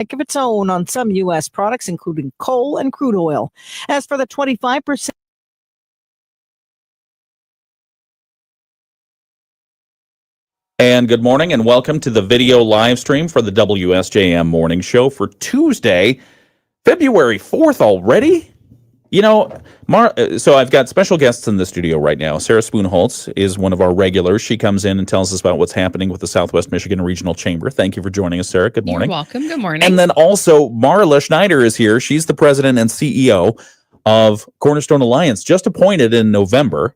of its own on some U.S. products, including coal and crude oil. As for the 25%. And good morning and welcome to the video live stream for the WSJM Morning Show for Tuesday, February 4th already. You know, so I've got special guests in the studio right now. Sarah Spoonholtz is one of our regulars. She comes in and tells us about what's happening with the Southwest Michigan Regional Chamber. Thank you for joining us, Sarah. Good morning. You're welcome. Good morning. And then also Marla Schneider is here. She's the president and CEO of Cornerstone Alliance, just appointed in November.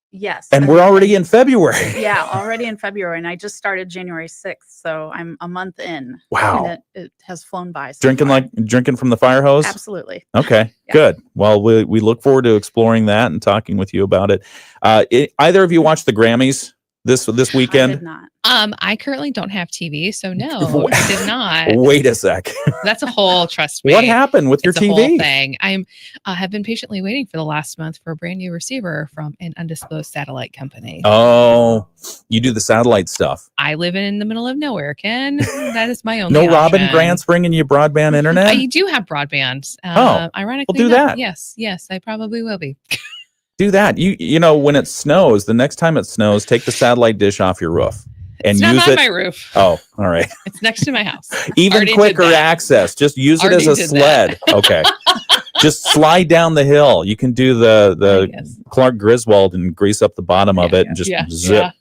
Yes. And we're already in February. Yeah, already in February. And I just started January 6th. So I'm a month in. Wow. And it has flown by. So Drinking from the fire hose? Absolutely. Okay, yeah. Good. Well, we look forward to exploring that and talking with you about it. Either of you watched the Grammys this weekend? I did not. I currently don't have TV, so no, I did not. Wait a sec. That's a whole, trust me. What happened with your TV? Whole thing. Have been patiently waiting for the last month for a brand new receiver from an undisclosed satellite company. Oh, you do the satellite stuff. I live in the middle of nowhere, Ken. That is my only No option. Robin Grant's bringing you broadband internet? I do have broadband. Ironically, we'll do that. Yes, I probably will be. Do that. You know, when it snows, the next time it snows, take the satellite dish off your roof. And it's use not on it. my roof. Oh, all right. It's next to my house. Even quicker access. Just use it as a sled. Okay. Just slide down the hill. You can do the Clark Griswold and grease up the bottom of it and just zip.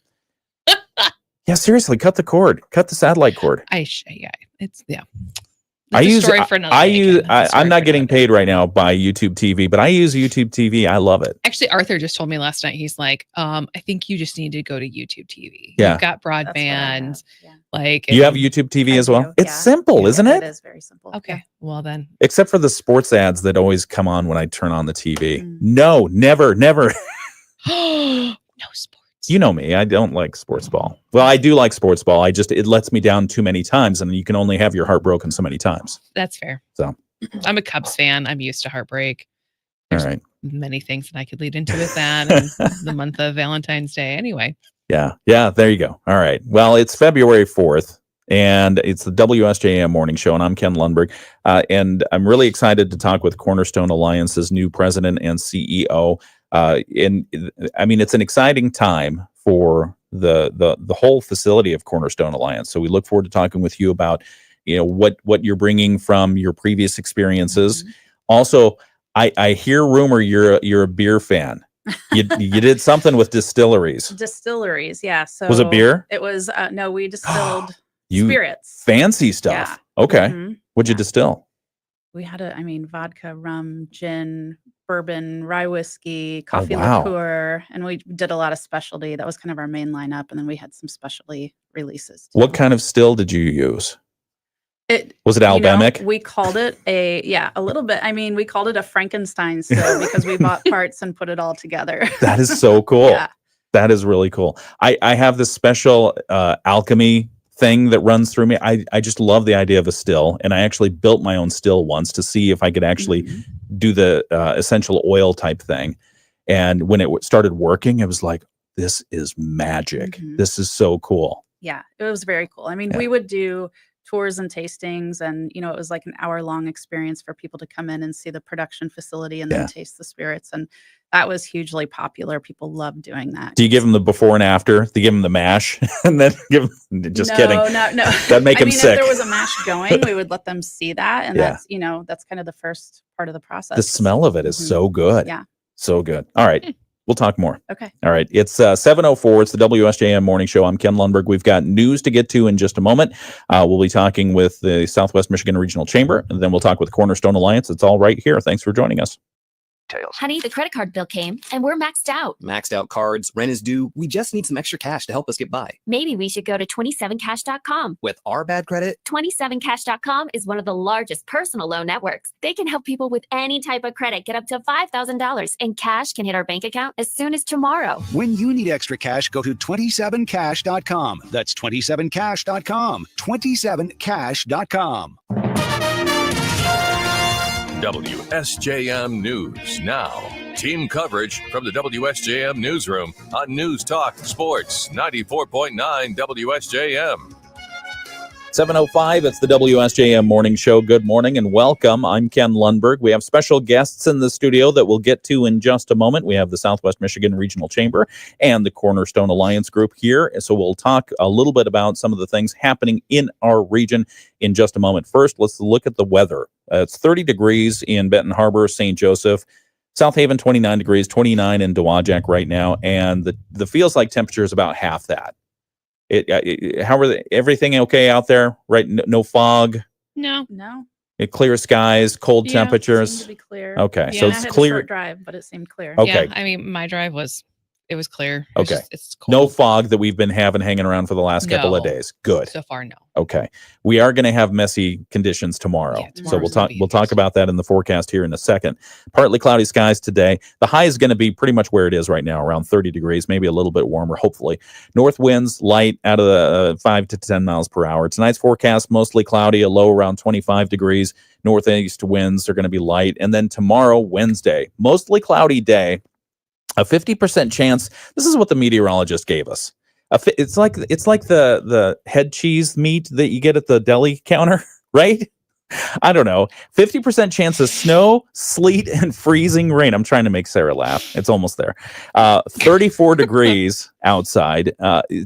Yeah, seriously, cut the cord. Cut the satellite cord. I'm not getting paid right now by YouTube TV, but I use YouTube TV. I love it. Actually, Arthur just told me last night, he's like, I think you just need to go to YouTube TV. Yeah. You've got broadband. You have YouTube TV as well? It's simple, isn't it? It is very simple. Okay. Well then. Except for the sports ads that always come on when I turn on the TV. No, never. No sports. You know me. I don't like sports ball. Well, I do like sports ball. It lets me down too many times, and you can only have your heart broken so many times. That's fair. So I'm a Cubs fan. I'm used to heartbreak. All right. Many things that I could lead into with that. And the month of Valentine's Day. Anyway. Yeah. There you go. All right. Well, it's February 4th, and it's the WSJM Morning Show, and I'm Ken Lundberg. And I'm really excited to talk with Cornerstone Alliance's new president and CEO. It's an exciting time for the whole facility of Cornerstone Alliance. So we look forward to talking with you about, what you're bringing from your previous experiences. Mm-hmm. Also, I hear rumor you're a beer fan. You did something with distilleries. Distilleries, yeah. So was it beer? It was no. We distilled spirits. Fancy stuff. Yeah. Okay. Mm-hmm. What'd you distill? We had vodka, rum, gin, bourbon, rye whiskey, coffee liqueur, and we did a lot of specialty. That was kind of our main lineup, and then we had some specialty releases too. What kind of still did you use? Was it Albemic? We called it a little bit. We called it a Frankenstein still because we bought parts and put it all together. That is so cool. Yeah. That is really cool. I have this special alchemy thing that runs through me. I just love the idea of a still, and I actually built my own still once to see if I could actually do the essential oil type thing. And when it started working, it was like, this is magic. This is so cool. Yeah, it was very cool. We would do tours and tastings, and it was like an hour-long experience for people to come in and see the production facility and then taste the spirits, and that was hugely popular. People loved doing that. Do you give them the before and after? Do you give them the mash and then give them, kidding. No. That'd make them sick. If there was a mash going, we would let them see that, and that's kind of the first part of the process. The smell of it is so good. Yeah. So good. All right. We'll talk more. Okay. All right. It's 7:04. It's the WSJM Morning Show. I'm Ken Lundberg. We've got news to get to in just a moment. We'll be talking with the Southwest Michigan Regional Chamber, and then we'll talk with Cornerstone Alliance. It's all right here. Thanks for joining us. Honey, the credit card bill came and we're maxed out. Maxed out cards, rent is due. We just need some extra cash to help us get by. Maybe we should go to 27cash.com. With our bad credit, 27cash.com is one of the largest personal loan networks. They can help people with any type of credit get up to $5,000, and cash can hit our bank account as soon as tomorrow. When you need extra cash, go to 27cash.com. That's 27cash.com. 27cash.com. WSJM News Now. Team coverage from the WSJM Newsroom on News Talk Sports 94.9 WSJM. 7:05, it's the WSJM Morning Show. Good morning and welcome. I'm Ken Lundberg. We have special guests in the studio that we'll get to in just a moment. We have the Southwest Michigan Regional Chamber and the Cornerstone Alliance group here. So we'll talk a little bit about some of the things happening in our region in just a moment. First, let's look at the weather. It's 30 degrees in Benton Harbor, St. Joseph. South Haven, 29 degrees, 29 in Dowagiac right now. And the feels like temperature is about half that. How are everything okay out there? Right? No fog. No. Clear skies, cold temperatures. Seemed to be clear. Okay, Yeah. so I it's had a clear. short drive, but it seemed clear. Okay. Yeah, I mean, my drive was clear. Okay. It's cold. No fog that we've been hanging around for the last couple of No. days. Good. So far, no. Okay. We are going to have messy conditions tomorrow. Yeah, So tomorrow's we'll gonna talk be we'll talk interesting. about that in the forecast here in a second. Partly cloudy skies today. The high is going to be pretty much where it is right now, around 30 degrees, maybe a little bit warmer, hopefully. North winds light out of the 5 to 10 miles per hour. Tonight's forecast mostly cloudy, a low around 25 degrees. Northeast winds are going to be light. And then tomorrow, Wednesday, mostly cloudy day. A 50% chance. This is what the meteorologist gave us. It's like the head cheese meat that you get at the deli counter, right? I don't know. 50% chance of snow, sleet, and freezing rain. I'm trying to make Sarah laugh. It's almost there. 34 degrees outside.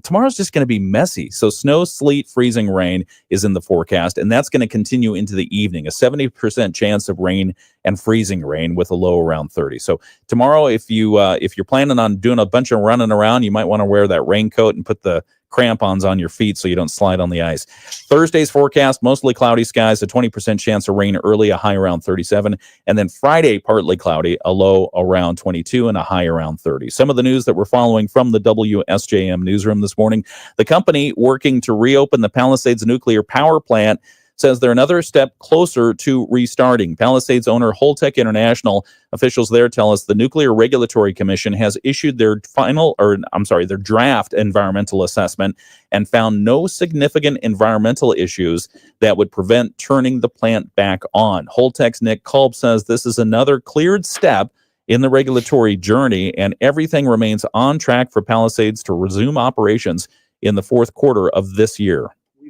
Tomorrow's just going to be messy. So snow, sleet, freezing rain is in the forecast, and that's going to continue into the evening. A 70% chance of rain and freezing rain with a low around 30. So tomorrow, if you're planning on doing a bunch of running around, you might want to wear that raincoat and put the crampons on your feet so you don't slide on the ice. Thursday's forecast, mostly cloudy skies, a 20% chance of rain early, a high around 37. And then Friday, partly cloudy, a low around 22 and a high around 30. Some of the news that we're following from the WSJM newsroom this morning. The company working to reopen the Palisades nuclear power plant says they're another step closer to restarting. Palisades owner Holtec International officials there tell us the Nuclear Regulatory Commission has issued their draft environmental assessment and found no significant environmental issues that would prevent turning the plant back on. Holtec's Nick Culp says this is another cleared step in the regulatory journey, and everything remains on track for Palisades to resume operations in the fourth quarter of this year.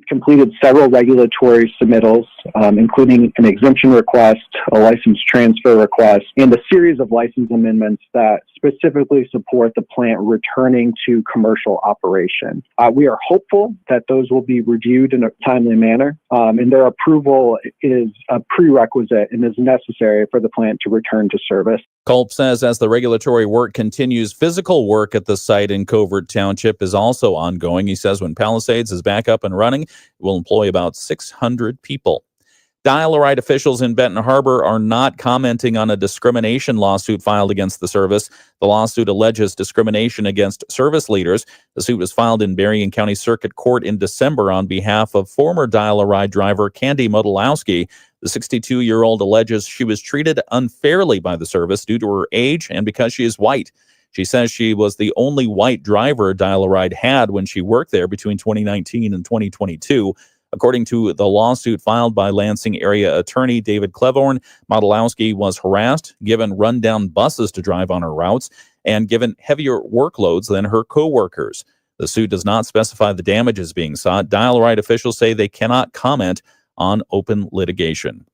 Completed several regulatory submittals, including an exemption request, a license transfer request, and a series of license amendments that specifically support the plant returning to commercial operation. We are hopeful that those will be reviewed in a timely manner, and their approval is a prerequisite and is necessary for the plant to return to service. Culp says as the regulatory work continues, physical work at the site in Covert Township is also ongoing. He says when Palisades is back up and running, it will employ about 600 people. Dial-A-Ride officials in Benton Harbor are not commenting on a discrimination lawsuit filed against the service. The lawsuit alleges discrimination against service leaders. The suit was filed in Berrien County Circuit Court in December on behalf of former Dial-A-Ride driver Candy Modulowski. The 62-year-old alleges she was treated unfairly by the service due to her age and because she is white. She says she was the only white driver Dial-A-Ride had when she worked there between 2019 and 2022. According to the lawsuit filed by Lansing area attorney David Clevorn, Modulowski was harassed, given rundown buses to drive on her routes, and given heavier workloads than her co-workers. The suit does not specify the damages being sought. Dial-A-Ride officials say they cannot comment on open litigation.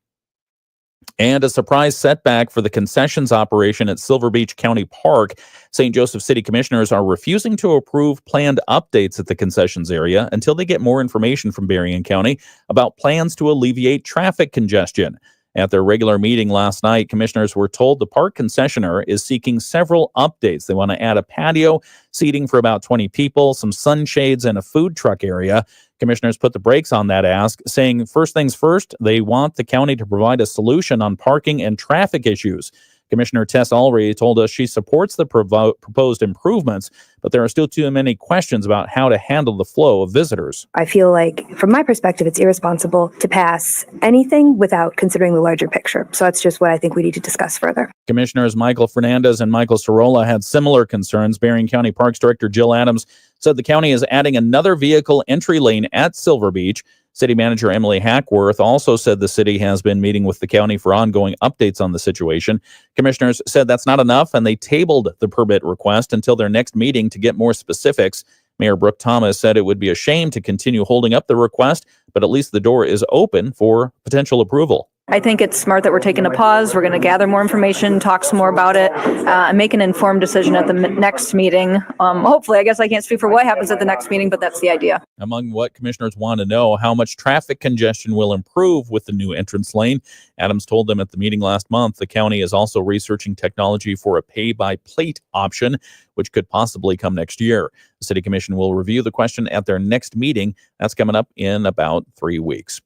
And a surprise setback for the concessions operation at Silver Beach County Park. St. Joseph City Commissioners are refusing to approve planned updates at the concessions area until they get more information from Berrien County about plans to alleviate traffic congestion. At their regular meeting last night, commissioners were told the park concessionaire is seeking several updates. They want to add a patio, seating for about 20 people, some sunshades, and a food truck area. Commissioners put the brakes on that ask, saying first things first, they want the county to provide a solution on parking and traffic issues. Commissioner Tess Ulrey told us she supports the proposed improvements, but there are still too many questions about how to handle the flow of visitors. I feel like, from my perspective, it's irresponsible to pass anything without considering the larger picture. So that's just what I think we need to discuss further. Commissioners Michael Fernandez and Michael Sorolla had similar concerns. Berrien County Parks Director Jill Adams said the county is adding another vehicle entry lane at Silver Beach. City Manager Emily Hackworth also said the city has been meeting with the county for ongoing updates on the situation. Commissioners said that's not enough, and they tabled the permit request until their next meeting to get more specifics. Mayor Brooke Thomas said it would be a shame to continue holding up the request, but at least the door is open for potential approval. I think it's smart that we're taking a pause. We're going to gather more information, talk some more about it, and make an informed decision at the next meeting. Hopefully, I guess I can't speak for what happens at the next meeting, but that's the idea. Among what commissioners want to know, how much traffic congestion will improve with the new entrance lane. Adams told them at the meeting last month the county is also researching technology for a pay-by-plate option, which could possibly come next year. The City Commission will review the question at their next meeting. That's coming up in about 3 weeks.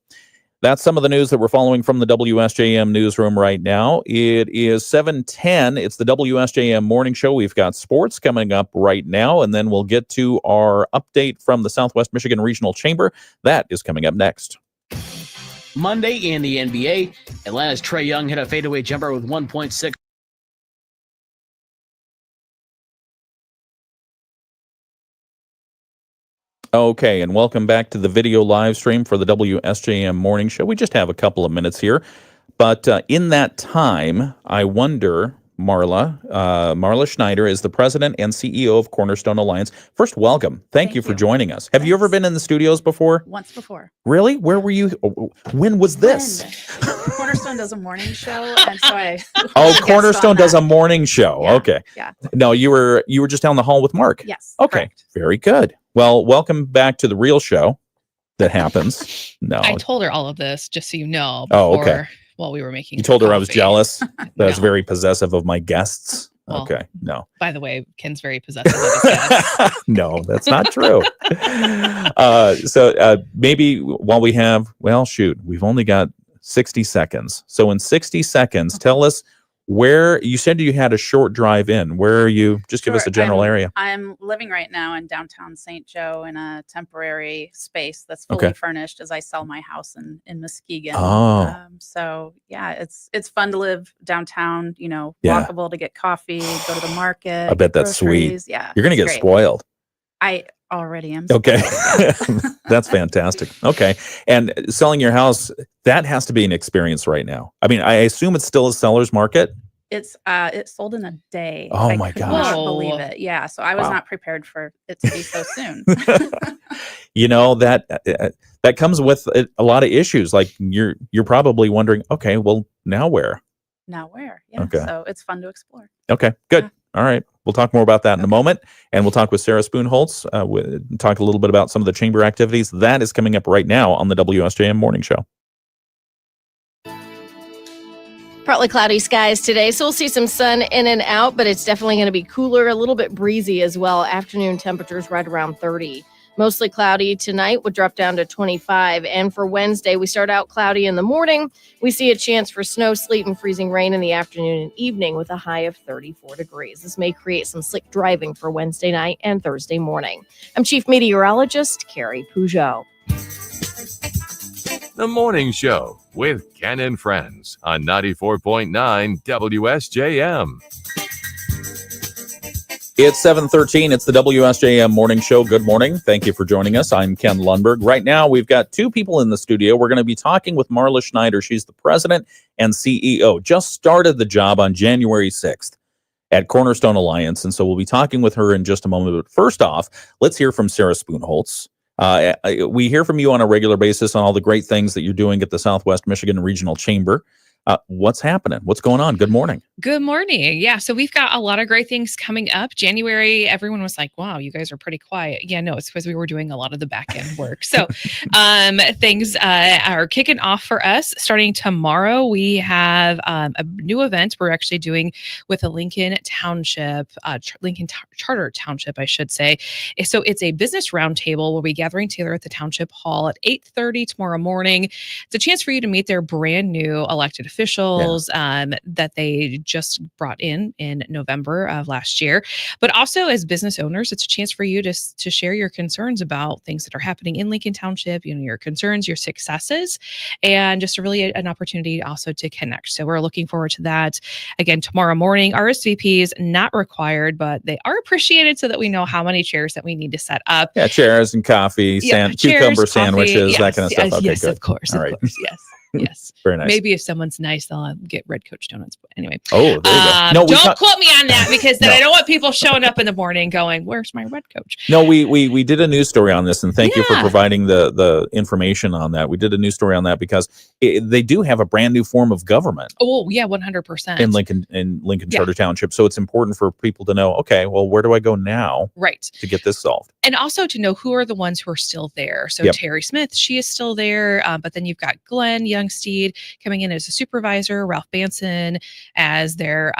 That's some of the news that we're following from the WSJM newsroom right now. It is 7:10. It's the WSJM Morning Show. We've got sports coming up right now, and then we'll get to our update from the Southwest Michigan Regional Chamber. That is coming up next. Monday in the NBA, Atlanta's Trae Young hit a fadeaway jumper with 1.6. Okay, and welcome back to the video live stream for the WSJM Morning Show. We just have a couple of minutes here, but in that time, I wonder, Marla Schneider is the president and CEO of Cornerstone Alliance. First, welcome. Thank you for joining us. Have you ever been in the studios before? Once before. Really? Where were you? When was this? Cornerstone does a morning show, and so I. Cornerstone does a morning show. Yeah, okay. Yeah. No, you were just down the hall with Mark. Yes. Okay. Correct. Very good. Well, welcome back to the real show that happens. No. I told her all of this just so you know. Oh, Before, okay. While we were making. You told her I was jealous. That I was No. very possessive of my guests. Well, okay. No. By the way, Ken's very possessive of his guests. No, that's not true. So maybe while we have, we've only got 60 seconds. So in 60 seconds, tell us where you said you had a short drive in. Where are you? Just give us a general area. I'm living right now in downtown St. Joe in a temporary space that's fully furnished as I sell my house in Muskegon. Oh. So yeah, it's fun to live downtown, Yeah. walkable to get coffee, go to the market. I bet that's groceries. sweet. Yeah. You're going to it's get great. spoiled. I already am. Okay. That's fantastic. Okay. And selling your house, that has to be an experience right now. I mean, I assume it's still a seller's market. It sold in a day. Oh I my could gosh. not believe it. Yeah. So I was Wow. not prepared for it to be so soon. That comes with a lot of issues. Like you're probably wondering, okay, well, now where? Now where? Yeah. Okay. So it's fun to explore. Okay, good. Yeah. All right. We'll talk more about that in a moment. And we'll talk with Sarah Spoonholtz. Talk a little bit about some of the chamber activities. That is coming up right now on the WSJM Morning Show. Partly cloudy skies today, so we'll see some sun in and out, but it's definitely going to be cooler, a little bit breezy as well. Afternoon temperatures right around 30. Mostly cloudy tonight, will drop down to 25. And for Wednesday, we start out cloudy in the morning. We see a chance for snow, sleet, and freezing rain in the afternoon and evening with a high of 34 degrees. This may create some slick driving for Wednesday night and Thursday morning. I'm Chief Meteorologist Carrie Peugeot. The Morning Show with Ken and Friends on 94.9 WSJM. It's 7:13. It's the WSJM Morning Show. Good morning. Thank you for joining us. I'm Ken Lundberg. Right now, we've got two people in the studio. We're going to be talking with Marla Schneider. She's the president and CEO. Just started the job on January 6th at Cornerstone Alliance. And so we'll be talking with her in just a moment. But first off, let's hear from Sarah Spoonholtz. We hear from you on a regular basis on all the great things that you're doing at the Southwest Michigan Regional Chamber. What's happening? What's going on? Good morning. Good morning. Yeah, so we've got a lot of great things coming up. January, everyone was like, wow, you guys are pretty quiet. Yeah, no, it's because we were doing a lot of the back end work. So things are kicking off for us. Starting tomorrow, we have a new event we're actually doing with a Lincoln Township, Charter Township, I should say. So it's a business roundtable. We'll be gathering together at the Township Hall at 8:30 tomorrow morning. It's a chance for you to meet their brand new elected officials that they just brought in November of last year. But also as business owners, it's a chance for you to share your concerns about things that are happening in Lincoln Township, your concerns, your successes, and just really an opportunity also to connect. So we're looking forward to that. Again, tomorrow morning, RSVPs not required, but they are appreciated so that we know how many chairs that we need to set up. Yeah, chairs and coffee, cucumber chairs, sandwiches, coffee, that kind of stuff. Okay, yes, good. of course, All right. yes. Yes. Very nice. Maybe if someone's nice, they'll get Red Coach donuts. But anyway. Oh, there you go. No, don't quote me on that because then No. I don't want people showing up in the morning going, "Where's my Red Coach?" No, we did a news story on this, and thank you for Yeah. providing the information on that. We did a news story on that because they do have a brand new form of government Oh yeah, 100%. in Lincoln Charter Township. So it's important for people to know, okay, well, where do I go now Right. to get this solved? And also to know who are the ones who are still there. So Yep. Terry Smith, she is still there. But then you've got Glenn Youngsteed coming in as a supervisor, Ralph Banson as their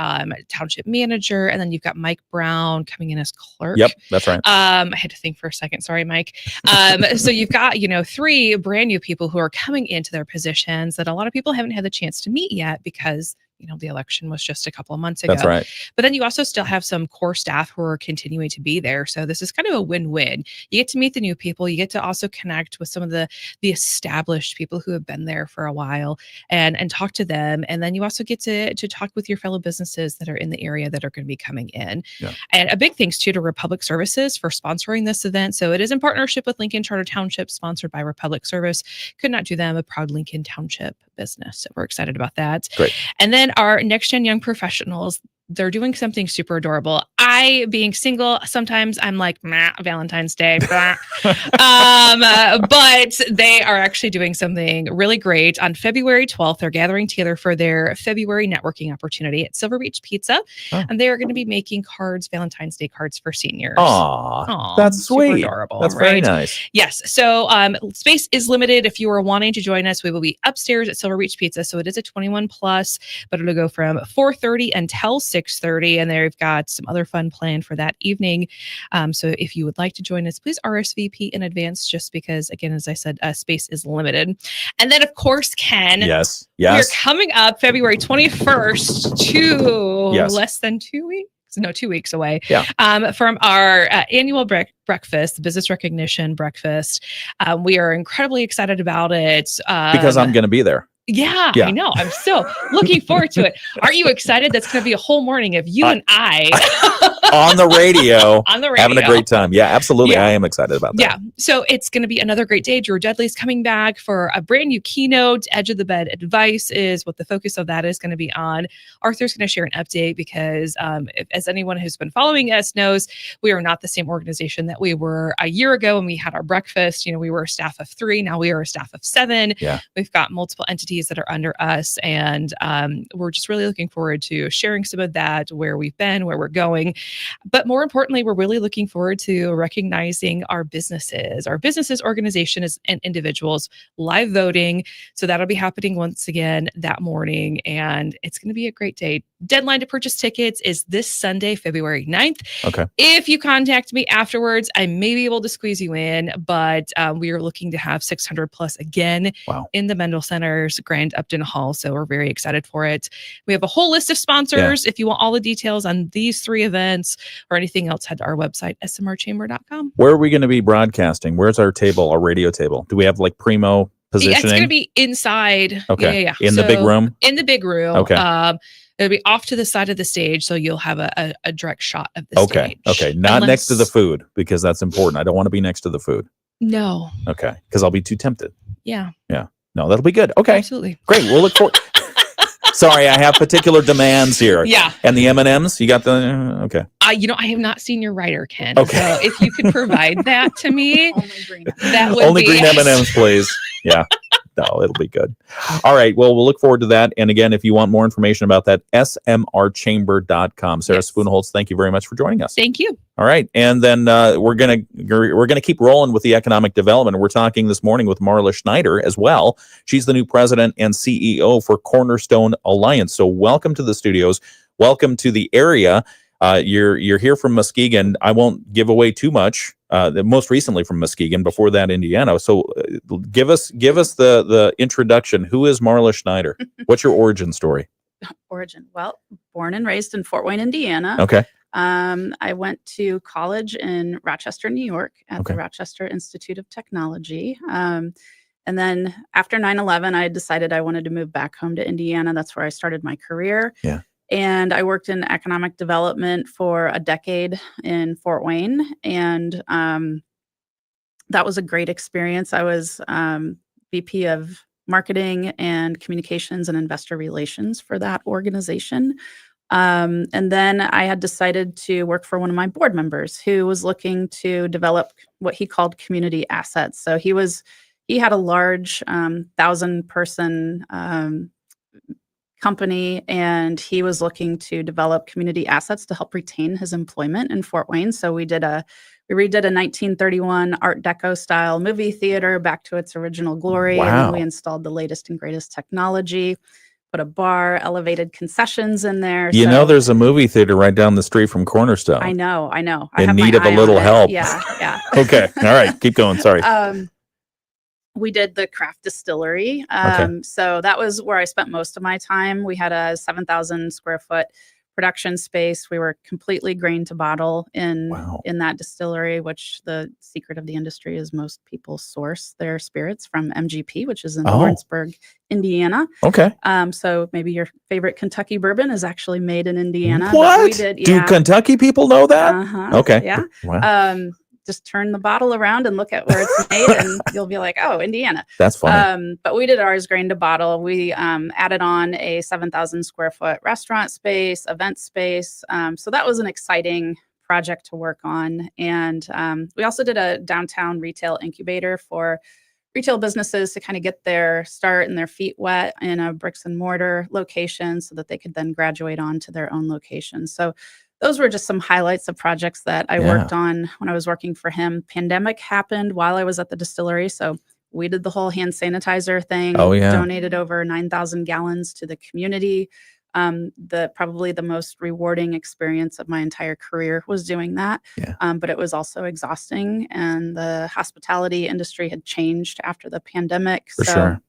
township manager. And then you've got Mike Brown coming in as clerk. Yep, that's right. I had to think for a second. Sorry, Mike. So you've got, 3 brand new people who are coming into their positions that a lot of people haven't had the chance to meet yet because the election was just a couple of months ago. That's right. But then you also still have some core staff who are continuing to be there. So this is kind of a win-win. You get to meet the new people. You get to also connect with some of the established people who have been there for a while and talk to them. And then you also get to talk with your fellow businesses that are in the area that are going to be coming in. Yeah. And a big thanks to Republic Services for sponsoring this event. So it is in partnership with Lincoln Charter Township, sponsored by Republic Service. Could not do them, a proud Lincoln Township business. So we're excited about that. Great. And then our next gen young professionals, they're doing something super adorable. I, being single, sometimes I'm like, Valentine's Day. But they are actually doing something really great. On February 12th, they're gathering together for their February networking opportunity at Silver Beach Pizza. Oh. And they are going to be making cards, Valentine's Day cards for seniors. Aw, that's super sweet. adorable. That's very nice. Yes. So space is limited. If you are wanting to join us, we will be upstairs at Silver Beach Pizza. So it is a 21 plus, but it'll go from 4:30 until 6:30. And they've got some other fun planned for that evening. So if you would like to join us, please RSVP in advance, just because, again, as I said, space is limited. And then, of course, Ken. Yes. We're coming up February 21st to less than 2 weeks. No, 2 weeks away. Yeah. From our annual breakfast, the business recognition breakfast. We are incredibly excited about it. Because I'm going to be there. Yeah, I know. I'm so looking forward to it. Are you excited? That's going to be a whole morning of you and I on the radio, having a great time. Yeah, absolutely. Yeah. I am excited about that. Yeah. So it's going to be another great day. Drew Dudley's coming back for a brand new keynote. Edge of the Bed advice is what the focus of that is going to be on. Arthur's going to share an update because as anyone who's been following us knows, we are not the same organization that we were a year ago when we had our breakfast. We were a staff of 3. Now we are a staff of 7. Yeah. We've got multiple entities that are under us. And we're just really looking forward to sharing some of that, where we've been, where we're going. But more importantly, we're really looking forward to recognizing our businesses, organizations, and individuals, live voting. So that'll be happening once again that morning. And it's going to be a great day. Deadline to purchase tickets is this Sunday, February 9th. Okay. If you contact me afterwards, I may be able to squeeze you in, but we are looking to have 600 plus again in the Mendel Center's Grand Upton Hall. So we're very excited for it. We have a whole list of sponsors. If you want all the details on these 3 events or anything else, head to our website, smrchamber.com. Where are we going to be broadcasting? Where's our table, our radio table? Do we have like primo positioning? Yeah, it's going to be inside. Okay. Yeah. In the big room? In the big room. Okay. It'll be off to the side of the stage, so you'll have a direct shot of the stage. Okay. Not next to the food, because that's important. I don't want to be next to the food. No. Okay. Because I'll be too tempted. Yeah. Yeah. No, that'll be good. Okay. Absolutely. Great. We'll look forward. Sorry, I have particular demands here. Yeah. And the M&Ms, you got the, okay. I have not seen your writer, Ken. Okay. So if you could provide that to me, that would Only be green M&Ms, please. Yeah. No, it'll be good. All right. Well, we'll look forward to that. And again, if you want more information about that, smrchamber.com. Sarah Spoonholtz, thank you very much for joining us. Thank you. All right. And then we're gonna keep rolling with the economic development. We're talking this morning with Marla Schneider as well. She's the new president and CEO for Cornerstone Alliance. So welcome to the studios. Welcome to the area. You're here from Muskegon. I won't give away too much. Most recently from Muskegon, before that Indiana. So give us the introduction. Who is Marla Schneider? What's your origin story? Well, born and raised in Fort Wayne, Indiana. Okay. I went to college in Rochester, New York at the Rochester Institute of Technology. And then after 9/11, I decided I wanted to move back home to Indiana. That's where I started my career. Yeah. And I worked in economic development for a decade in Fort Wayne. And that was a great experience. I was VP of marketing and communications and investor relations for that organization. And then I had decided to work for one of my board members who was looking to develop what he called community assets. So he had a large 1,000-person company, and he was looking to develop community assets to help retain his employment in Fort Wayne. So we redid a 1931 Art Deco style movie theater back to its original glory. And then we installed the latest and greatest technology, put a bar, elevated concessions in there. You know, there's a movie theater right down the street from Cornerstone. I know. I In have need my of a eye little on it. help. Yeah. Okay. All right. Keep going. Sorry. We did the craft distillery. Okay. So that was where I spent most of my time. We had a 7,000 square foot production space. We were completely grain to bottle in that distillery, which the secret of the industry is most people source their spirits from MGP, which is in Lawrenceburg, Indiana. Okay. So maybe your favorite Kentucky bourbon is actually made in Indiana. What? But we did, Do Kentucky people know that? Okay. Yeah. Wow. Just turn the bottle around and look at where it's made, and you'll be like, "Oh, Indiana." That's funny. But we did ours grain to bottle. We added on a 7,000 square foot restaurant space, event space. So that was an exciting project to work on. And we also did a downtown retail incubator for retail businesses to kind of get their start and their feet wet in a bricks and mortar location so that they could then graduate on to their own location. So those were just some highlights of projects that I worked on when I was working for him. Pandemic happened while I was at the distillery. So we did the whole hand sanitizer thing. Donated over 9,000 gallons to the community. Probably the most rewarding experience of my entire career was doing that. But it was also exhausting, and the hospitality industry had changed after the pandemic. For sure.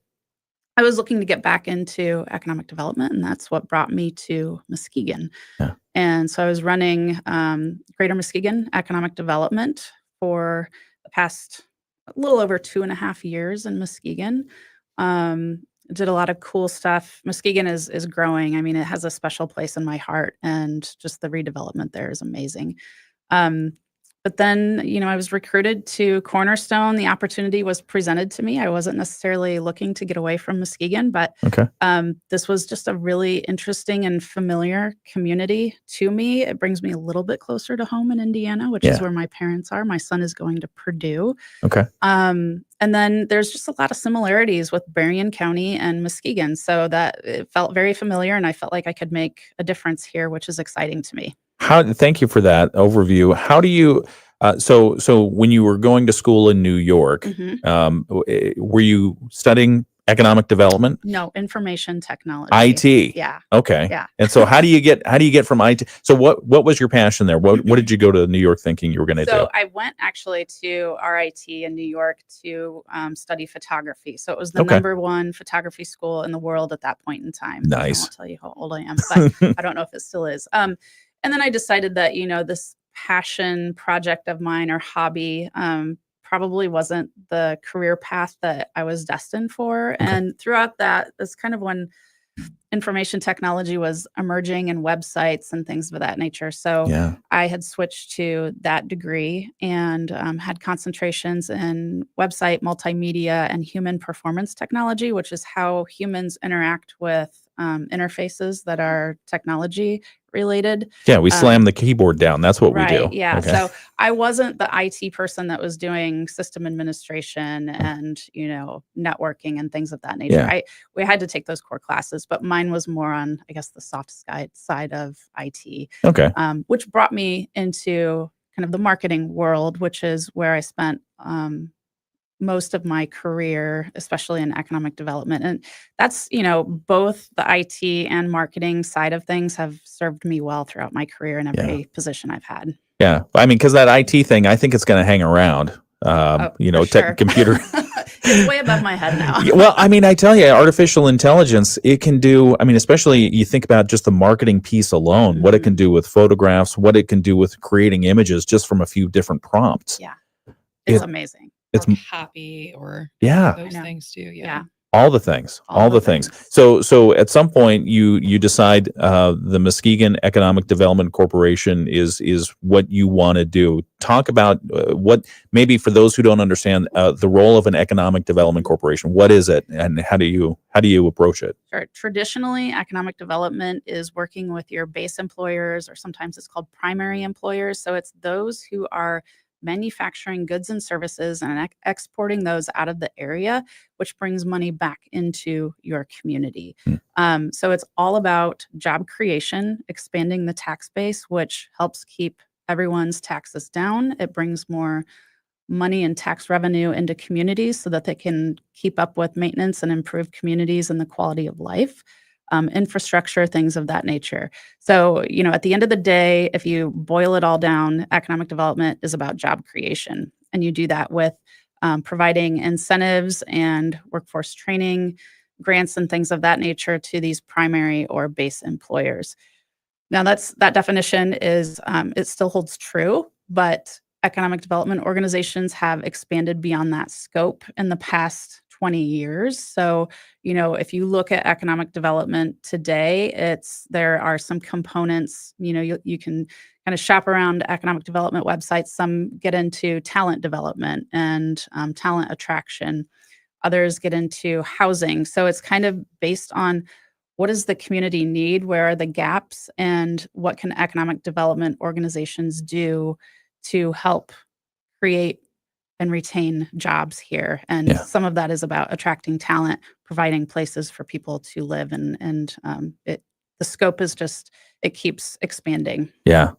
I was looking to get back into economic development, and that's what brought me to Muskegon. And so I was running Greater Muskegon Economic Development for the past a little over 2.5 years in Muskegon. Did a lot of cool stuff. Muskegon is growing. I mean, it has a special place in my heart, and just the redevelopment there is amazing. But then, I was recruited to Cornerstone. The opportunity was presented to me. I wasn't necessarily looking to get away from Muskegon, but this was just a really interesting and familiar community to me. It brings me a little bit closer to home in Indiana, which is where my parents are. My son is going to Purdue. And then there's just a lot of similarities with Berrien County and Muskegon. So that it felt very familiar, and I felt like I could make a difference here, which is exciting to me. Thank you for that overview. How do you, so when you were going to school in New York, were you studying economic development? No, information technology. IT. Yeah. Okay. Yeah. And so how do you get from IT? So what was your passion there? What did you go to New York thinking you were going to do? So I went actually to RIT in New York to study photography. So it was the number one photography school in the world at that point in time. Nice. I won't tell you how old I am, but I don't know if it still is. And then I decided that, this passion project of mine or hobby probably wasn't the career path that I was destined for. And throughout that, that's kind of when information technology was emerging and websites and things of that nature. So I had switched to that degree and had concentrations in website, multimedia, and human performance technology, which is how humans interact with interfaces that are technology related. Yeah, we slam the keyboard down. That's what we do. Yeah. Okay. So I wasn't the IT person that was doing system administration and, networking and things of that nature. Yeah. We had to take those core classes, but mine was more on, I guess, the soft side of IT. Okay. Which brought me into kind of the marketing world, which is where I spent most of my career, especially in economic development. And that's, both the IT and marketing side of things have served me well throughout my career in every position I've had. Yeah. I mean, because that IT thing, I think it's going to hang around. Computer. It's way above my head now. Well, I mean, I tell you, artificial intelligence, it can do, especially you think about just the marketing piece alone, what it can do with photographs, what it can do with creating images just from a few different prompts. Yeah. It's amazing. Or copy or those things too. Yeah. All the things. So at some point you decide the Muskegon Economic Development Corporation is what you want to do. Talk about what, maybe for those who don't understand the role of an economic development corporation. What is it, and how do you approach it? Sure. Traditionally, economic development is working with your base employers, or sometimes it's called primary employers. So it's those who are manufacturing goods and services and exporting those out of the area, which brings money back into your community. So it's all about job creation, expanding the tax base, which helps keep everyone's taxes down. It brings more money and tax revenue into communities so that they can keep up with maintenance and improve communities and the quality of life. Infrastructure, things of that nature. So, at the end of the day, if you boil it all down, economic development is about job creation. And you do that with providing incentives and workforce training, grants, and things of that nature to these primary or base employers. Now, that definition is, it still holds true, but economic development organizations have expanded beyond that scope in the past 20 years. So, if you look at economic development today, there are some components, you can kind of shop around economic development websites. Some get into talent development and talent attraction. Others get into housing. So it's kind of based on what does the community need, where are the gaps, and what can economic development organizations do to help create and retain jobs here. And some of that is about attracting talent, providing places for people to live, and the scope is it keeps expanding. Yeah.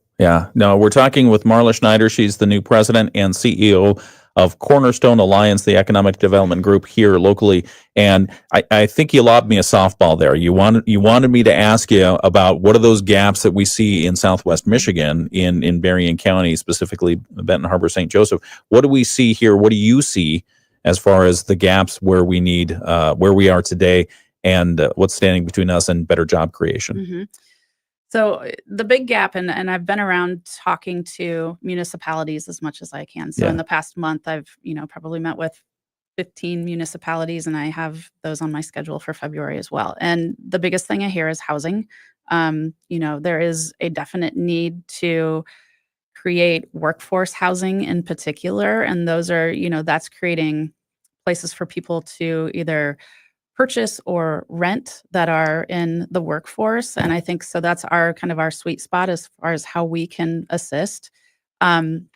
No, we're talking with Marla Schneider. She's the new president and CEO of Cornerstone Alliance, the economic development group here locally. And I think you lobbed me a softball there. You wanted me to ask you about what are those gaps that we see in Southwest Michigan, in Berrien County, specifically Benton Harbor, St. Joseph. What do we see here? What do you see as far as the gaps where we need, where we are today, and what's standing between us and better job creation? Mm-hmm. So the big gap, and I've been around talking to municipalities as much as I can. So in the past month, I've probably met with 15 municipalities, and I have those on my schedule for February as well. And the biggest thing I hear is housing. There is a definite need to create workforce housing in particular, and those are that's creating places for people to either purchase or rent that are in the workforce. And I think so that's our sweet spot as far as how we can assist. In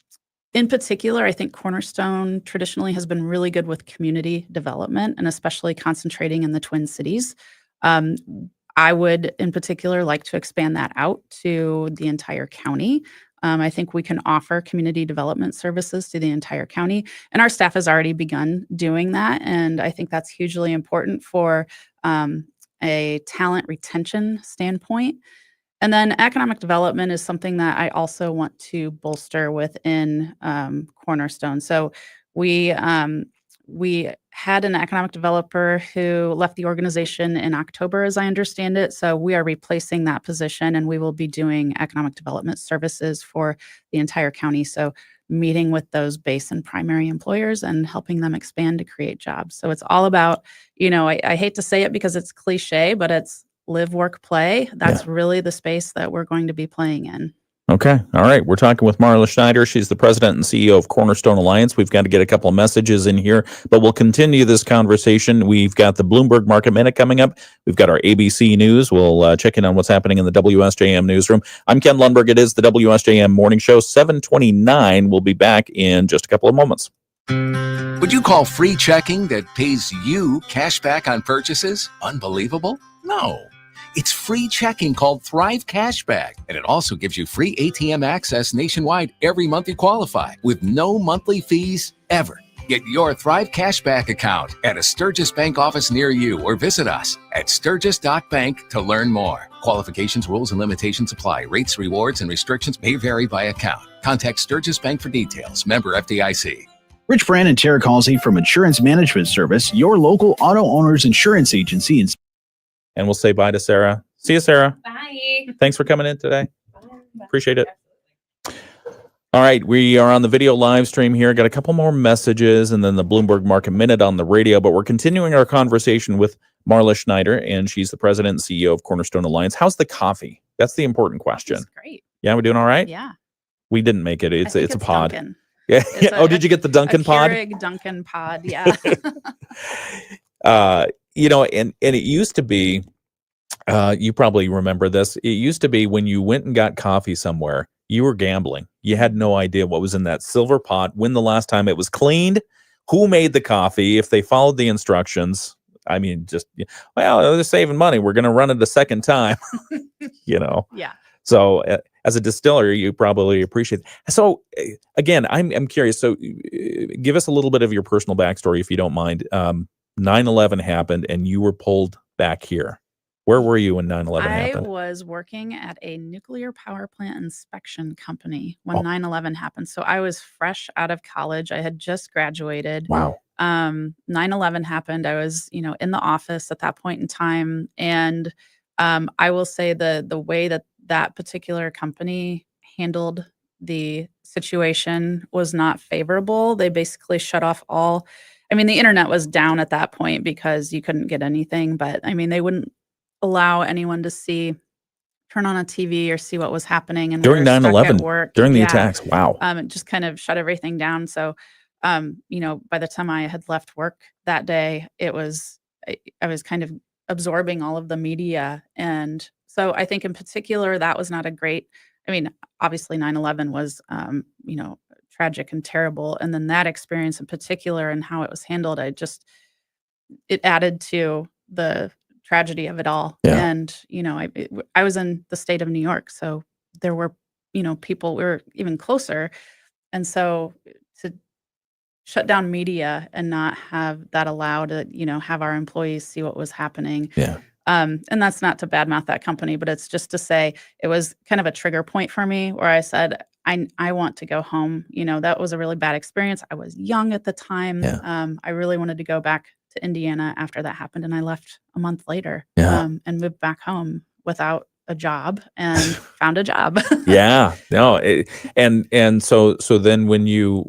particular, I think Cornerstone traditionally has been really good with community development, and especially concentrating in the Twin Cities. I would in particular like to expand that out to the entire county. I think we can offer community development services to the entire county, and our staff has already begun doing that. And I think that's hugely important for a talent retention standpoint. And then economic development is something that I also want to bolster within Cornerstone. So we had an economic developer who left the organization in October, as I understand it. So we are replacing that position, and we will be doing economic development services for the entire county. So meeting with those base and primary employers and helping them expand to create jobs. So it's all about, I hate to say it because it's cliche, but it's live, work, play. That's really the space that we're going to be playing in. Okay. All right. We're talking with Marla Schneider. She's the president and CEO of Cornerstone Alliance. We've got to get a couple of messages in here, but we'll continue this conversation. We've got the Bloomberg Market Minute coming up. We've got our ABC News. We'll check in on what's happening in the WSJM newsroom. I'm Ken Lundberg. It is the WSJM Morning Show, 7:29. We'll be back in just a couple of moments. Would you call free checking that pays you cash back on purchases unbelievable? No. It's free checking called Thrive Cashback, and it also gives you free ATM access nationwide every month you qualify, with no monthly fees ever. Get your Thrive Cashback account at a Sturgis Bank office near you, or visit us at sturgis.bank to learn more. Qualifications, rules, and limitations apply. Rates, rewards, and restrictions may vary by account. Contact Sturgis Bank for details. Member FDIC. Rich Brand and Tara Causey from Insurance Management Service, your local auto owners insurance agency. And we'll say bye to Sarah. See you, Sarah. Bye. Thanks for coming in today. Appreciate it. All right, we are on the video live stream here. Got a couple more messages and then the Bloomberg Market Minute on the radio, but we're continuing our conversation with Marla Schneider, and she's the president and CEO of Cornerstone Alliance. How's the coffee? That's the important question. It's great. Yeah, we're doing all right? Yeah. We didn't make it. It's a pod. Dunkin'. Yeah. It's Did you get the Dunkin' pod? Keurig Dunkin' pod. Yeah. And it used to be, you probably remember this. It used to be when you went and got coffee somewhere, you were gambling. You had no idea what was in that silver pot, when the last time it was cleaned, who made the coffee, if they followed the instructions. I mean, they're saving money. We're going to run it a second time, Yeah. So as a distiller, you probably appreciate it. So again, I'm curious. So give us a little bit of your personal backstory, if you don't mind. 9/11 happened and you were pulled back here. Where were you when 9/11 happened? I was working at a nuclear power plant inspection company when 9/11 happened. So I was fresh out of college. I had just graduated. Wow. 9/11 happened. I was, in the office at that point in time. And I will say the way that particular company handled the situation was not favorable. They basically shut off the internet was down at that point because you couldn't get anything. But they wouldn't allow anyone to turn on a TV or see what was happening. And during 9/11, during the Yeah. attacks. Wow. It just kind of shut everything down. So, by the time I had left work that day, I was kind of absorbing all of the media. And so I think in particular, that was not a great, obviously 9/11 was, tragic and terrible. And then that experience in particular and how it was handled, it added to the tragedy of it all. Yeah. And, I was in the state of New York, so there were, people, we were even closer. And so to shut down media and not have that allowed to, have our employees see what was happening. Yeah. And that's not to badmouth that company, but it's just to say it was kind of a trigger point for me where I said, I want to go home. That was a really bad experience. I was young at the time. Yeah. I really wanted to go back to Indiana after that happened. And I left a month later Yeah. and moved back home without a job and found a job. Yeah. No. And so then when you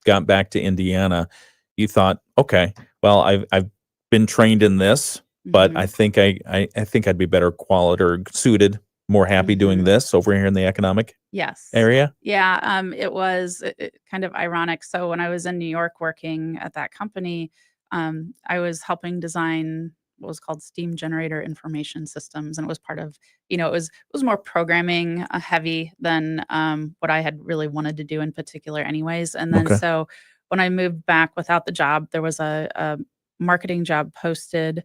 got back to Indiana, you thought, okay, well, I've been trained in this, but I think I think I'd be better qualified or suited, more happy doing this over here in the economic Yes. area. Yeah. It was kind of ironic. So when I was in New York working at that company, I was helping design what was called steam generator information systems. And it was part of, it was more programming heavy than what I had really wanted to do in particular anyways. And then so when I moved back without the job, there was a marketing job posted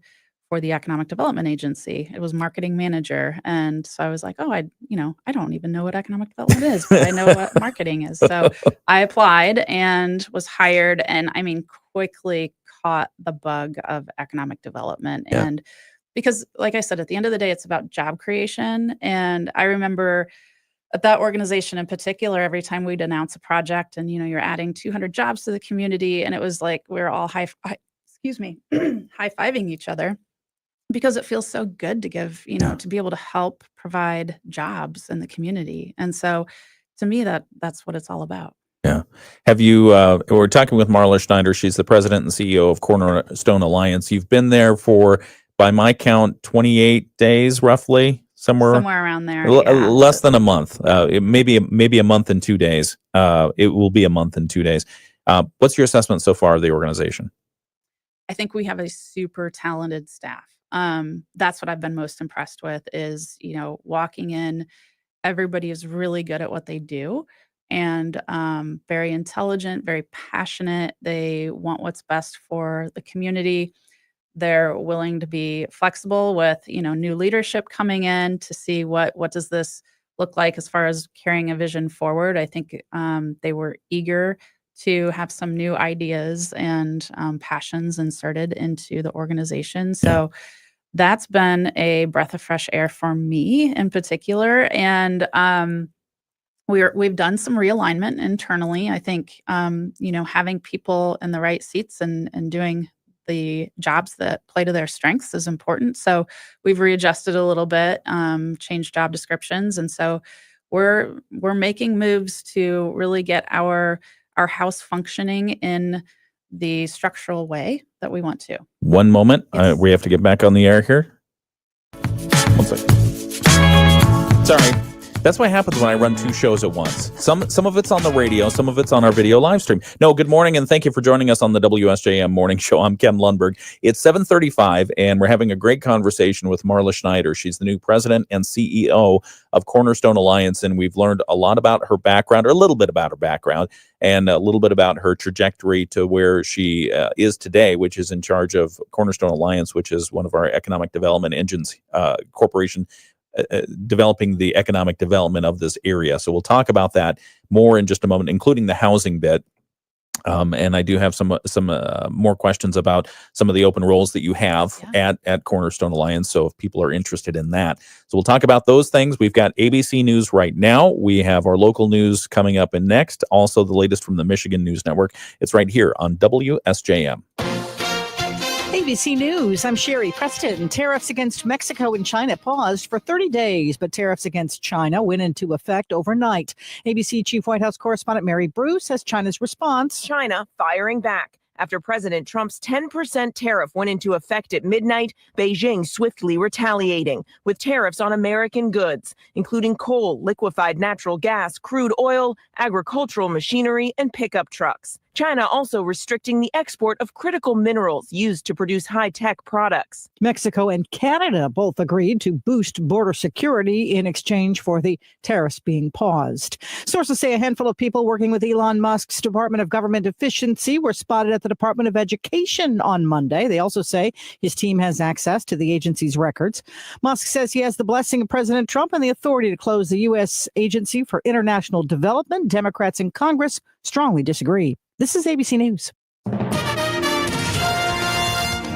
for the Economic Development Agency. It was marketing manager. And so I was like, I don't even know what economic development is, but I know what marketing is. So I applied and was hired and quickly caught the bug of economic development. Yeah. And because like I said, at the end of the day, it's about job creation. And I remember at that organization in particular, every time we'd announce a project and, you're adding 200 jobs to the community. And it was like, we're all high-fiving each other because it feels so good to give, to be able to help provide jobs in the community. And so to me, that's what it's all about. Yeah. Have you, we're talking with Marla Schneider. She's the president and CEO of Cornerstone Alliance. You've been there for, by my count, 28 days, roughly, somewhere around there. Less than a month. Maybe a month and 2 days. It will be a month and 2 days. What's your assessment so far of the organization? I think we have a super talented staff. That's what I've been most impressed with is, walking in, everybody is really good at what they do and very intelligent, very passionate. They want what's best for the community. They're willing to be flexible with, new leadership coming in to see what does this look like as far as carrying a vision forward. I think they were eager to have some new ideas and passions inserted into the organization. So that's been a breath of fresh air for me in particular. And we've done some realignment internally. I think, having people in the right seats and doing the jobs that play to their strengths is important. So we've readjusted a little bit, changed job descriptions. And so we're making moves to really get our house functioning in the structural way that we want to. One moment. We have to get back on the air here. 1 second. Sorry. That's what happens when I run 2 shows at once. Some of it's on the radio, some of it's on our video live stream. No, good morning, and thank you for joining us on the WSJM Morning Show. I'm Ken Lundberg. It's 7:35, and we're having a great conversation with Marla Schneider. She's the new president and CEO of Cornerstone Alliance, and we've learned a lot about her background, or a little bit about her background, and a little bit about her trajectory to where she is today, which is in charge of Cornerstone Alliance, which is one of our economic development engines, corporation, developing the economic development of this area. So we'll talk about that more in just a moment, including the housing bit. And I do have some more questions about some of the open roles that you have at Cornerstone Alliance. So if people are interested in that, so we'll talk about those things. We've got ABC News right now. We have our local news coming up and next. Also the latest from the Michigan News Network. It's right here on WSJM. ABC News, I'm Sherry Preston. Tariffs against Mexico and China paused for 30 days, but tariffs against China went into effect overnight. ABC Chief White House Correspondent Mary Bruce has China's response. China firing back. After President Trump's 10% tariff went into effect at midnight, Beijing swiftly retaliating with tariffs on American goods, including coal, liquefied natural gas, crude oil, agricultural machinery, and pickup trucks. China also restricting the export of critical minerals used to produce high-tech products. Mexico and Canada both agreed to boost border security in exchange for the tariffs being paused. Sources say a handful of people working with Elon Musk's Department of Government Efficiency were spotted at the Department of Education on Monday. They also say his team has access to the agency's records. Musk says he has the blessing of President Trump and the authority to close the U.S. Agency for International Development. Democrats in Congress strongly disagree. This is ABC News.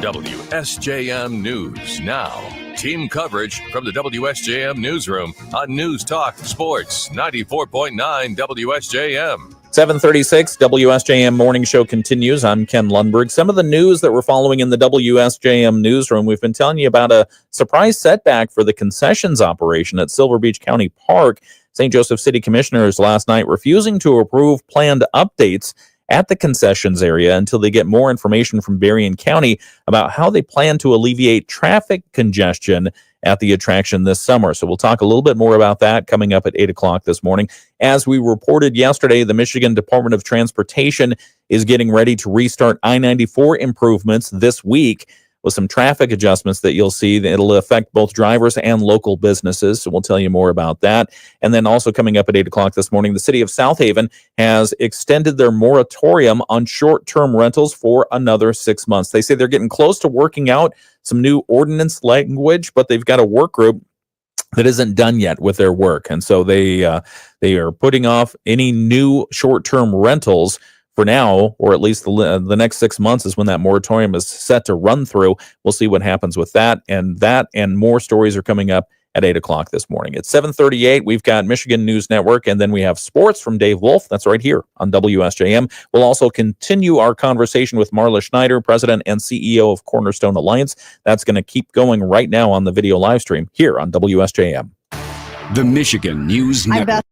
WSJM News Now. Team coverage from the WSJM Newsroom on News Talk Sports 94.9 WSJM. 7:36, WSJM Morning Show continues. I'm Ken Lundberg. Some of the news that we're following in the WSJM Newsroom, we've been telling you about a surprise setback for the concessions operation at Silver Beach County Park. St. Joseph City Commissioners last night refusing to approve planned updates at the concessions area until they get more information from Berrien County about how they plan to alleviate traffic congestion at the attraction this summer. So we'll talk a little bit more about that coming up at 8 o'clock this morning. As we reported yesterday, the Michigan Department of Transportation is getting ready to restart I-94 improvements this week with some traffic adjustments that you'll see. It'll affect both drivers and local businesses, so we'll tell you more about that. And then also coming up at 8 o'clock this morning, the city of South Haven has extended their moratorium on short-term rentals for another 6 months. They say they're getting close to working out some new ordinance language, but they've got a work group that isn't done yet with their work. And so they are putting off any new short-term rentals for now, or at least the next 6 months is when that moratorium is set to run through. We'll see what happens with that and more stories are coming up at 8 o'clock this morning. It's 7:38. We've got Michigan News Network, and then we have sports from Dave Wolf. That's right here on WSJM. We'll also continue our conversation with Marla Schneider, President and CEO of Cornerstone Alliance. That's going to keep going right now on the video live stream here on WSJM. The Michigan News Network.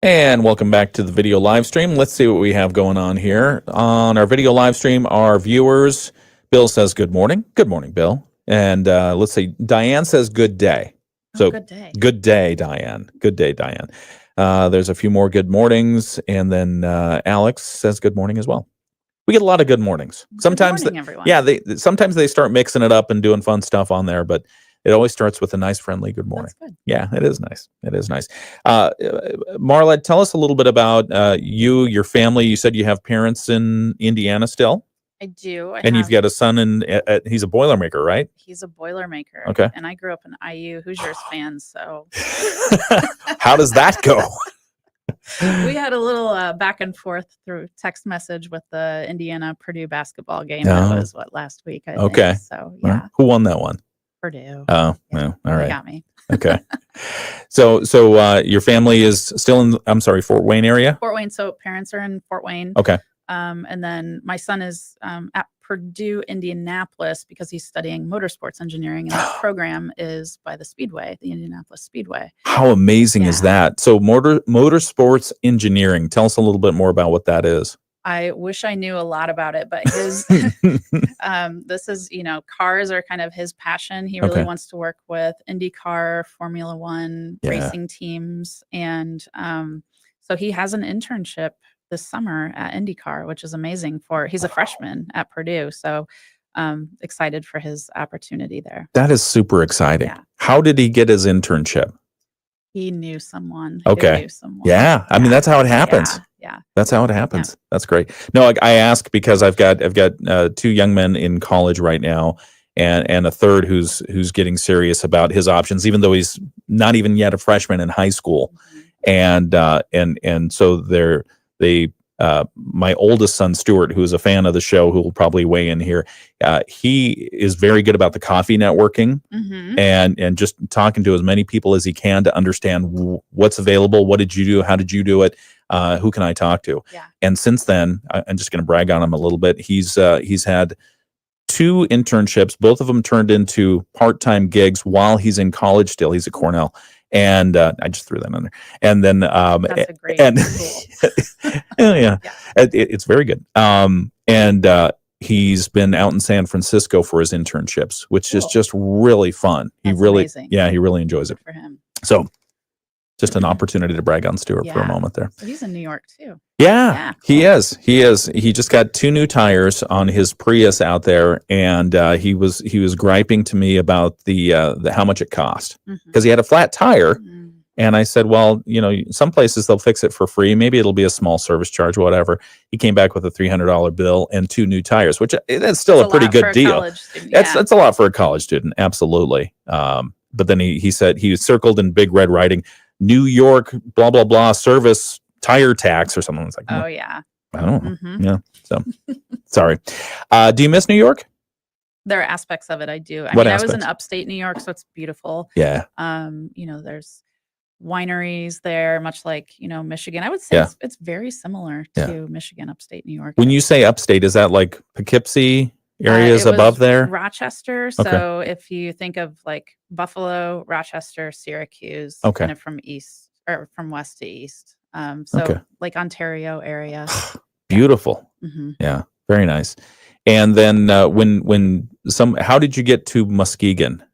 And welcome back to the video live stream. Let's see what we have going on here. On our video live stream, our viewers, Bill says good morning. Good morning, Bill. And let's see, Diane says good day. So good day. Good day, Diane. Good day, Diane. There's a few more good mornings. And then Alex says good morning as well. We get a lot of good mornings. Sometimes, good morning, everyone. Yeah, sometimes they start mixing it up and doing fun stuff on there, but it always starts with a nice, friendly good morning. That's good. Yeah, it is nice. It is nice. Marla, tell us a little bit about you, your family. You said you have parents in Indiana still? I do. You've got a son he's a Boilermaker, right? He's a Boilermaker. Okay. And I grew up an IU Hoosiers fan, so. How does that go? We had a little back and forth through text message with the Indiana Purdue basketball game. Oh. That was last week, I Okay. think. So, yeah. Who won that one? Purdue. Oh, yeah. All right. They got me. Okay. So your family is still in, Fort Wayne area? Fort Wayne. So parents are in Fort Wayne. Okay. And then my son is at Purdue, Indianapolis, because he's studying motorsports engineering, and that program is by the Speedway, the Indianapolis Speedway. How amazing is that? So motorsports engineering. Tell us a little bit more about what that is. I wish I knew a lot about it, but his this is, cars are kind of his passion. He really wants to work with IndyCar, Formula One racing teams. And so he has an internship this summer at IndyCar, which is amazing he's a freshman at Purdue. So excited for his opportunity there. That is super exciting. Yeah. How did he get his internship? He knew someone. Yeah. I mean, that's how it happens. Yeah. That's how it happens. Yeah. That's great. No, I ask because I've got 2 young men in college right now, and a third who's getting serious about his options, even though he's not even yet a freshman in high school. Mm-hmm. And so my oldest son, Stuart, who is a fan of the show, who will probably weigh in here, he is very good about the coffee networking and just talking to as many people as he can to understand what's available. What did you do? How did you do it? Who can I talk to? Yeah. And since then, I'm just going to brag on him a little bit. He's had 2 internships, both of them turned into part-time gigs while he's in college still. He's at Cornell. And I just threw that in there. And then, that's a great yeah, it's very good. And he's been out in San Francisco for his internships, which is just really fun. That's amazing. He really enjoys it. For him. So just an opportunity to brag on Stuart for a moment there. So he's in New York too. Yeah, cool. He is. He just got 2 new tires on his Prius out there, and he was griping to me about the how much it cost, because he had a flat tire, and I said, well, some places they'll fix it for free. Maybe it'll be a small service charge, whatever. He came back with a $300 bill and 2 new tires, which that's still a pretty good deal. That's a lot for a college student, absolutely. But then he said he circled in big red writing, New York, blah, blah, blah, service tire tax or something. It's like, oh, yeah. I don't know. Yeah. So, sorry. Do you miss New York? There are aspects of it I do. I was in upstate New York, so it's beautiful. Yeah. There's wineries there, much like, Michigan. I would say it's very similar to Michigan, upstate New York. When you say upstate, is that like Poughkeepsie areas above there? Rochester. So if you think of like Buffalo, Rochester, Syracuse, kind of from west to east. Like Ontario area. Beautiful. Yeah. Very nice. And then how did you get to Muskegon?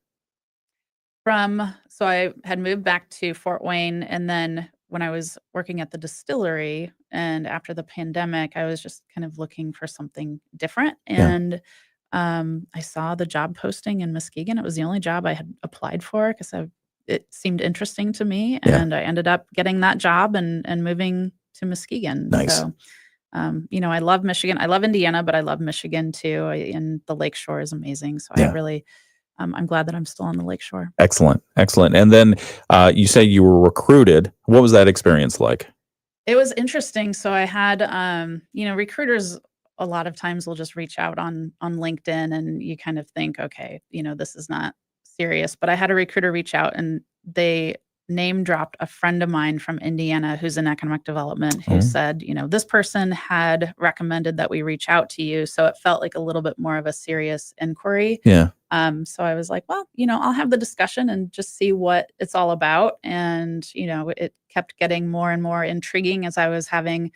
So I had moved back to Fort Wayne, and then when I was working at the distillery and after the pandemic, I was just kind of looking for something different. And I saw the job posting in Muskegon. It was the only job I had applied for because it seemed interesting to me. And I ended up getting that job and moving to Muskegon. Nice. So, I love Michigan. I love Indiana, but I love Michigan too. And the Lakeshore is amazing. So I really, I'm glad that I'm still on the Lakeshore. Excellent. And then you say you were recruited. What was that experience like? It was interesting. So I had, recruiters a lot of times will just reach out on LinkedIn, and you kind of think, okay, this is not serious. But I had a recruiter reach out, and they name dropped a friend of mine from Indiana who's in economic development, who said, this person had recommended that we reach out to you. So it felt like a little bit more of a serious inquiry. Yeah. So I was like, well, I'll have the discussion and just see what it's all about. And, it kept getting more and more intriguing as I was having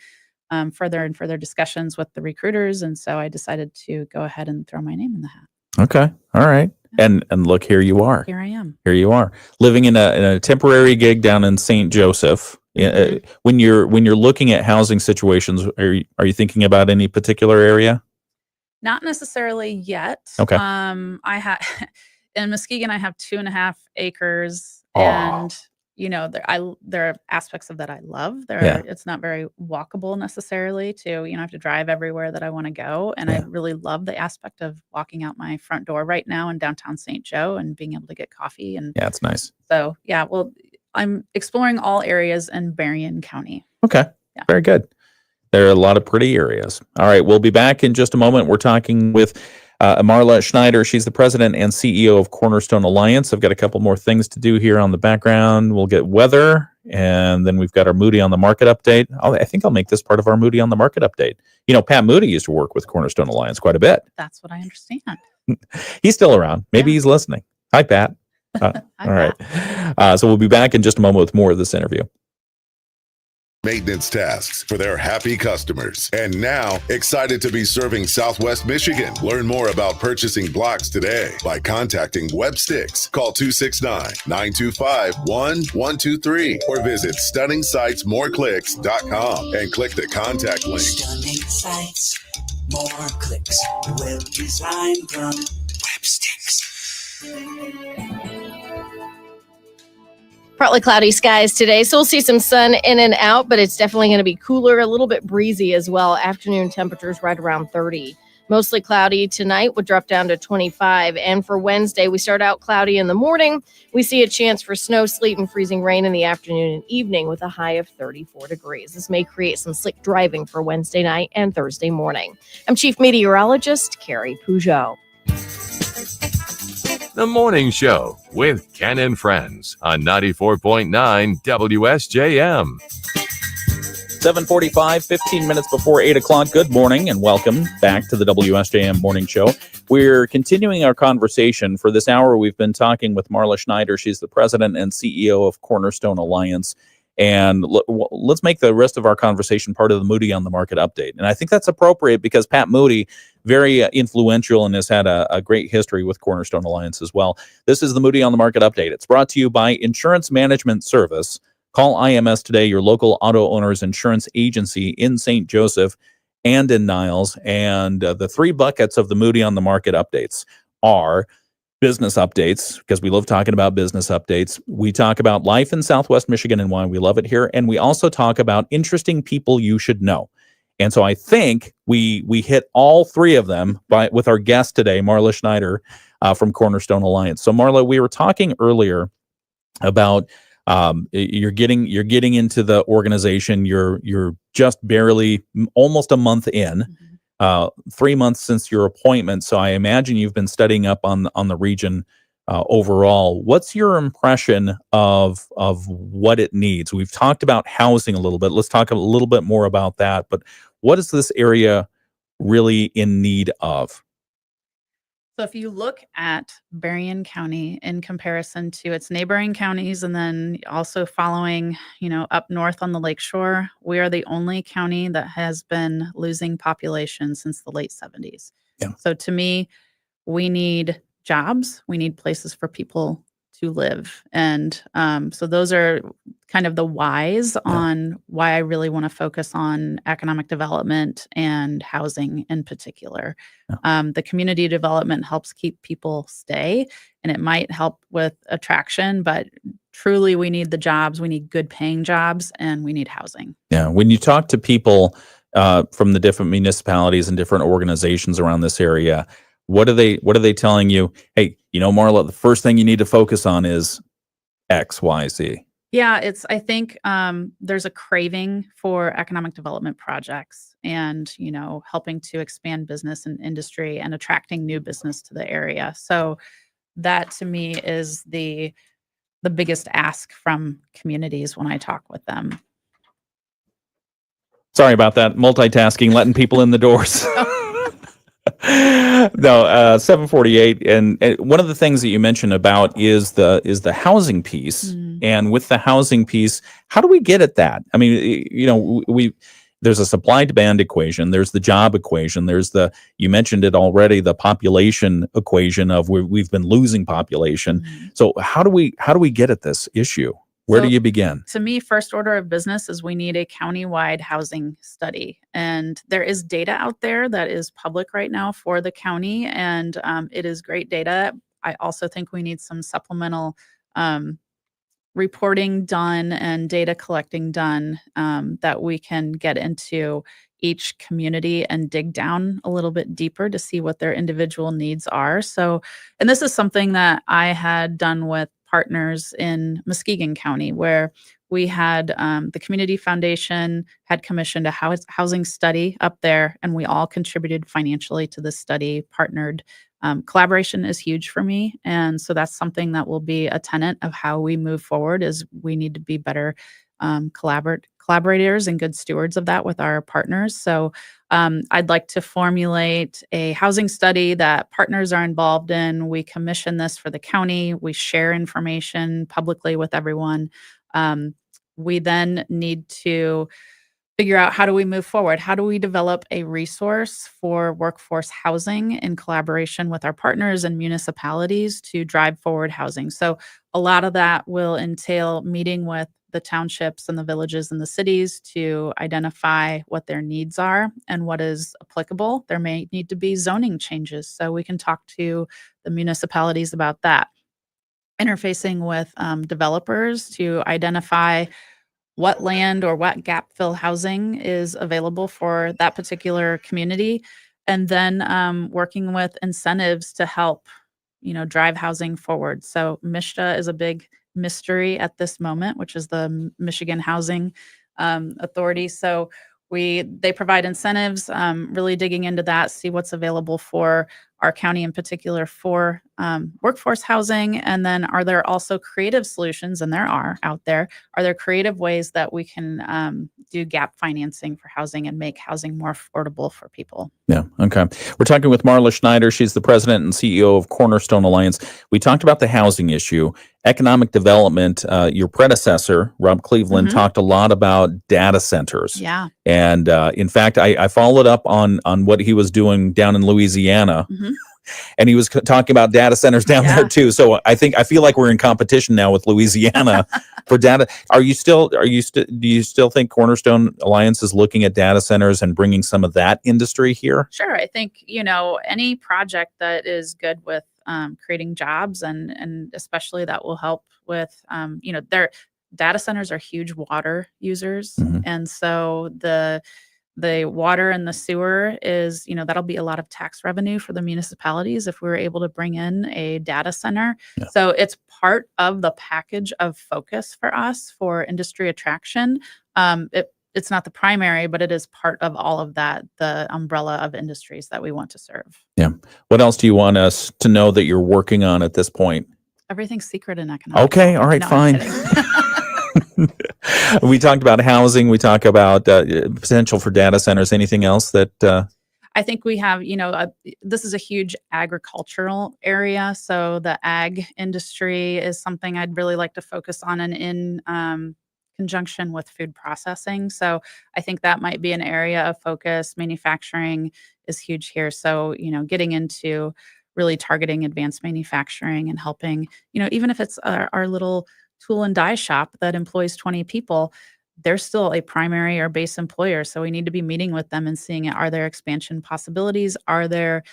further and further discussions with the recruiters. And so I decided to go ahead and throw my name in the hat. Okay. All right. And look, here you are. Here I am. Here you are, living in a temporary gig down in St. Joseph. When you're looking at housing situations, are you thinking about any particular area? Not necessarily yet. Okay. In Muskegon, I have 2.5 acres, and there are aspects of that I love. It's not very walkable necessarily to, I have to drive everywhere that I want to go. And I really love the aspect of walking out my front door right now in downtown St. Joe and being able to get coffee. And yeah, it's nice. So I'm exploring all areas in Berrien County. Okay. Yeah. Very good. There are a lot of pretty areas. All right. We'll be back in just a moment. We're talking with Marla Schneider. She's the president and CEO of Cornerstone Alliance. I've got a couple more things to do here on the background. We'll get weather And then we've got our Moody on the Market update. I think I'll make this part of our Moody on the Market update. You know, Pat Moody used to work with Cornerstone Alliance quite a bit. That's what I understand. He's still around. Maybe he's listening. Hi, Pat. All right. So we'll be back in just a moment with more of this interview. Maintenance tasks for their happy customers. And now, excited to be serving Southwest Michigan. Learn more about purchasing blocks today by contacting Websticks. Call 269-925-1123 or visit stunningsitesmoreclicks.com and click the contact link. Stunning sites, more clicks. Web design from Websticks. Partly cloudy skies today, so we'll see some sun in and out, but it's definitely going to be cooler, a little bit breezy as well. Afternoon temperatures right around 30. Mostly cloudy tonight, would drop down to 25. And for Wednesday, we start out cloudy in the morning. We see a chance for snow, sleet, and freezing rain in the afternoon and evening with a high of 34 degrees. This may create some slick driving for Wednesday night and Thursday morning. I'm Chief Meteorologist Carrie Peugeot. The Morning Show with Ken and Friends on 94.9 WSJM. 7:45, 15 minutes before 8 o'clock. Good morning and welcome back to the WSJM Morning Show. We're continuing our conversation. For this hour, we've been talking with Marla Schneider. She's the president and CEO of Cornerstone Alliance. And let's make the rest of our conversation part of the Moody on the Market update. And I think that's appropriate because Pat Moody, very influential and has had a great history with Cornerstone Alliance as well. This is the Moody on the Market update. It's brought to you by Insurance Management Service. Call IMS today, your local auto owner's insurance agency in St. Joseph and in Niles. And the three buckets of the Moody on the Market updates are business updates, because we love talking about business updates. We talk about life in Southwest Michigan and why we love it here. And we also talk about interesting people you should know. And so I think we hit all three of them with our guest today, Marla Schneider from Cornerstone Alliance. So Marla, we were talking earlier about you're getting into the organization. You're just barely almost a month in. 3 months since your appointment, so I imagine you've been studying up on the region overall. What's your impression of what it needs? We've talked about housing a little bit. Let's talk a little bit more about that. But what is this area really in need of? So if you look at Berrien County in comparison to its neighboring counties, and then also following, up north on the lakeshore, we are the only county that has been losing population since the late 70s. Yeah. So to me, we need jobs. We need places for people to live. And so those are kind of the whys on why I really want to focus on economic development and housing in particular. The community development helps keep people stay, and it might help with attraction, but truly we need the jobs. We need good paying jobs, and we need housing. Yeah. When you talk to people from the different municipalities and different organizations around this area, what are they telling you? Hey, Marla, the first thing you need to focus on is X, Y, Z. Yeah, I think there's a craving for economic development projects and, helping to expand business and industry and attracting new business to the area. So that to me is the biggest ask from communities when I talk with them. Sorry about that. Multitasking, letting people in the doors. No, 748. And one of the things that you mentioned about is the housing piece. And with the housing piece, how do we get at that? I mean, there's a supply demand equation. There's the job equation. There's you mentioned it already, the population equation of we've been losing population. So how do we get at this issue? Where do you begin? To me, first order of business is we need a countywide housing study. And there is data out there that is public right now for the county, and it is great data. I also think we need some supplemental reporting done and data collecting done that we can get into each community and dig down a little bit deeper to see what their individual needs are. So, and this is something that I had done with partners in Muskegon County, where we had the Community Foundation had commissioned a housing study up there, and we all contributed financially to this study, partnered. Collaboration is huge for me, and so that's something that will be a tenet of how we move forward. Is we need to be better collaborators and good stewards of that with our partners. So I'd like to formulate a housing study that partners are involved in. We commission this for the county. We share information publicly with everyone. We then need to figure out, how do we move forward? How do we develop a resource for workforce housing in collaboration with our partners and municipalities to drive forward housing? So a lot of that will entail meeting with the townships and the villages and the cities to identify what their needs are and what is applicable. There may need to be zoning changes, so we can talk to the municipalities about that. Interfacing with developers to identify what land or what gap fill housing is available for that particular community, and then working with incentives to help, drive housing forward. So MISHDA is a big mystery at this moment, which is the Michigan Housing Authority. So they provide incentives, really digging into that, see what's available for our county in particular for workforce housing. And then are there also creative solutions, and there are out there, are there creative ways that we can do gap financing for housing and make housing more affordable for people? Yeah. Okay. We're talking with Marla Schneider. She's the president and CEO of Cornerstone Alliance. We talked about the housing issue, economic development. Your predecessor, Rob Cleveland, talked a lot about data centers. Yeah. And in fact, I followed up on what he was doing down in Louisiana. And he was talking about data centers down there too. So I feel like we're in competition now with Louisiana for data. Do you still think Cornerstone Alliance is looking at data centers and bringing some of that industry here? Sure. I think, any project that is good with creating jobs and especially that will help with, their data centers are huge water users. And so the water and the sewer is, that'll be a lot of tax revenue for the municipalities if we're able to bring in a data center. Yeah. So it's part of the package of focus for us for industry attraction. It's not the primary, but it is part of all of that, the umbrella of industries that we want to serve. Yeah. What else do you want us to know that you're working on at this point? Everything's secret in economics. Okay. All right. No, fine. We talked about housing. We talk about potential for data centers. Anything else that? I think we have, this is a huge agricultural area. So the ag industry is something I'd really like to focus on, and in conjunction with food processing. So I think that might be an area of focus. Manufacturing is huge here. So, getting into really targeting advanced manufacturing and helping, even if it's our little tool and die shop that employs 20 people, they're still a primary or base employer. So we need to be meeting with them and seeing, are there expansion possibilities? Are there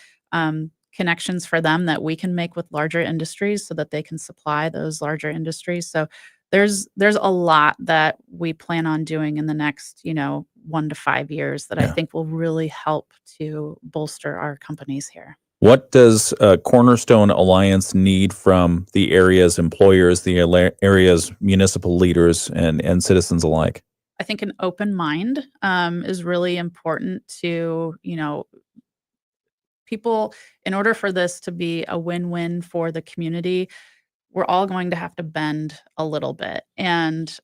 connections for them that we can make with larger industries so that they can supply those larger industries? So there's a lot that we plan on doing in the next, 1 to 5 years that I think will really help to bolster our companies here. What does Cornerstone Alliance need from the area's employers, the area's municipal leaders, and citizens alike? I think an open mind is really important to, people. In order for this to be a win-win for the community, we're all going to have to bend a little bit. And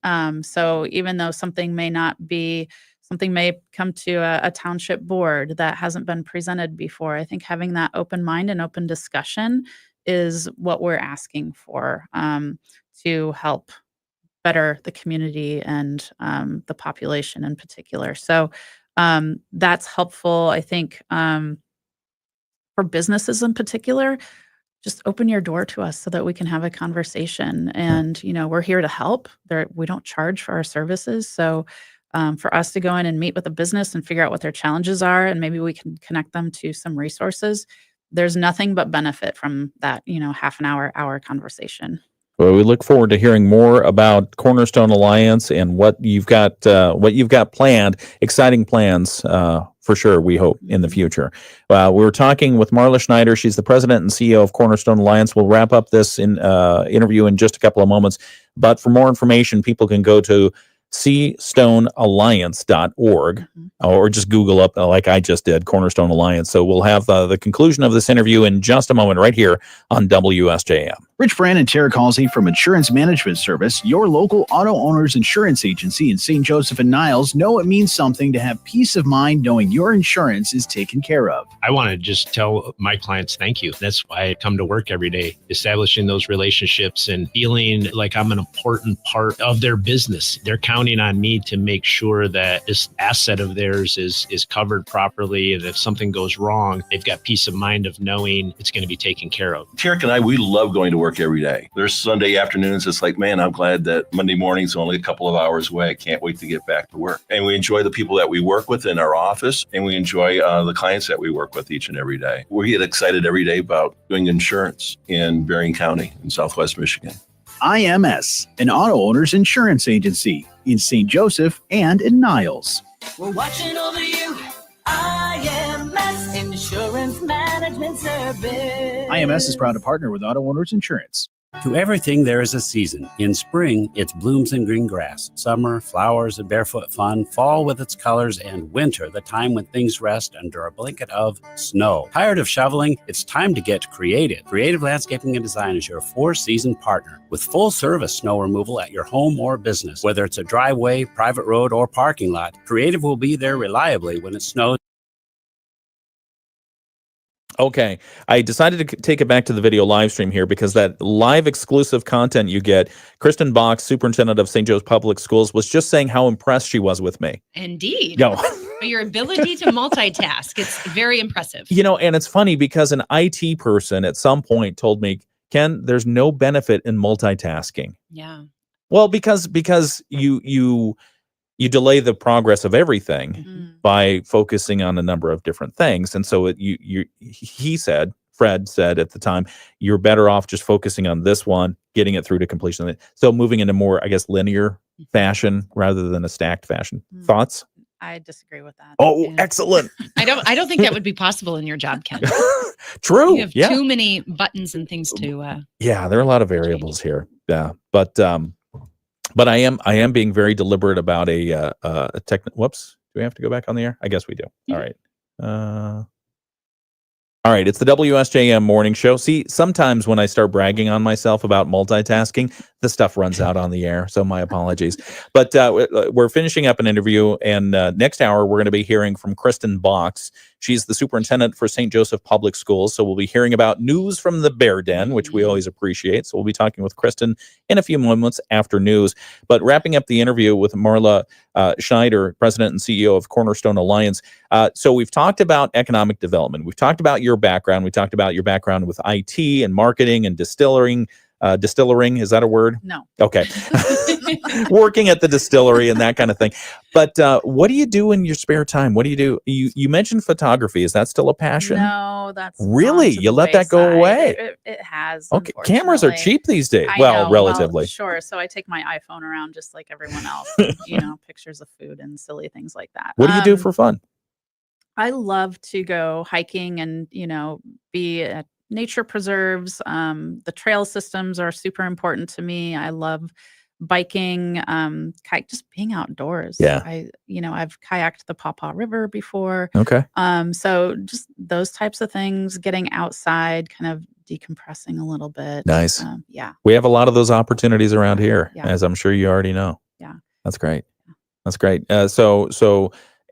so even though something may come to a township board that hasn't been presented before, I think having that open mind and open discussion is what we're asking for to help better the community and the population in particular. So that's helpful. I think for businesses in particular, just open your door to us so that we can have a conversation. And, we're here to help. We don't charge for our services. So for us to go in and meet with a business and figure out what their challenges are, and maybe we can connect them to some resources, there's nothing but benefit from that, half an hour conversation. Well, we look forward to hearing more about Cornerstone Alliance and what you've got planned, exciting plans for sure, we hope, in the future. We were talking with Marla Schneider. She's the president and CEO of Cornerstone Alliance. We'll wrap up this interview in just a couple of moments. But for more information, people can go to cstonealliance.org or just Google up, like I just did, Cornerstone Alliance. So we'll have the conclusion of this interview in just a moment right here on WSJM. Rich Brand and Tara Causey from Insurance Management Service, your local auto owner's insurance agency in St. Joseph and Niles, know it means something to have peace of mind knowing your insurance is taken care of. I want to just tell my clients thank you. That's why I come to work every day, establishing those relationships and feeling like I'm an important part of their business. They're counting on me to make sure that this asset of theirs is covered properly. And if something goes wrong, they've got peace of mind of knowing it's going to be taken care of. Tarek and I, we love going to work every day. There's Sunday afternoons. It's like, man, I'm glad that Monday morning's only a couple of hours away. I can't wait to get back to work. And we enjoy the people that we work with in our office, and we enjoy the clients that we work with each and every day. We get excited every day about doing insurance in Berrien County in Southwest Michigan. IMS, an auto owner's insurance agency in St. Joseph and in Niles. We're watching over you. IMS Insurance Management Service. IMS is proud to partner with Auto Owners Insurance. To everything, there is a season. In spring, it's blooms and green grass. Summer, flowers and barefoot fun. Fall with its colors. And winter, the time when things rest under a blanket of snow. Tired of shoveling? It's time to get creative. Creative Landscaping and Design is your 4-season partner with full-service snow removal at your home or business. Whether it's a driveway, private road, or parking lot, Creative will be there reliably when it snows. Okay, I decided to take it back to the video live stream here because that live exclusive content you get, Kristen Bach, superintendent of St. Joe's Public Schools, was just saying how impressed she was with me. Indeed. No. Your ability to multitask, it's very impressive. And it's funny because an IT person at some point told me, Ken, there's no benefit in multitasking. Yeah. Well, because you delay the progress of everything by focusing on a number of different things. And so Fred said at the time, you're better off just focusing on this one, getting it through to completion. So moving into more, I guess, linear fashion rather than a stacked fashion. Thoughts? I disagree with that. Oh, yeah. Excellent. I don't think that would be possible in your job, Ken. True. You have too many buttons and things to yeah, there are a lot of variables here. Yeah. But I am being very deliberate about a whoops. Do we have to go back on the air? I guess we do. All right. All right. It's the WSJM morning show. See, sometimes when I start bragging on myself about multitasking, the stuff runs out on the air. So my apologies. But we're finishing up an interview, and next hour we're going to be hearing from Kristen Bach. She's the superintendent for St. Joseph Public Schools. So we'll be hearing about news from the Bear Den, which we always appreciate. So we'll be talking with Kristen in a few moments after news. But wrapping up the interview with Marla Schneider, president and CEO of Cornerstone Alliance. So we've talked about economic development. We've talked about your background. We talked about your background with IT and marketing and distilling. Is that a word? No. Okay. Working at the distillery and that kind of thing. But what do you do in your spare time? What do you do? You mentioned photography. Is that still a passion? No, that's really, you let that go away. It has. Okay, cameras are cheap these days. I know, Relatively. Sure. So I take my iPhone around just like everyone else. Pictures of food and silly things like that. What do you do for fun? I love to go hiking and be at nature preserves. The trail systems are super important to me. I love biking, just being outdoors. Yeah. I've kayaked the Pawpaw River before. Okay. So just those types of things, getting outside, kind of decompressing a little bit. Nice. Yeah. We have a lot of those opportunities around here, Yeah. as I'm sure you already know. Yeah. That's great. That's great. So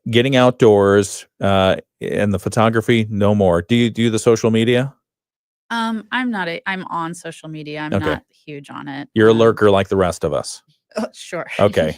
getting outdoors, and the photography, no more. Do you do the social media? I'm on social media. I'm Okay. not huge on it. You're a lurker like the rest of us. Sure. Okay.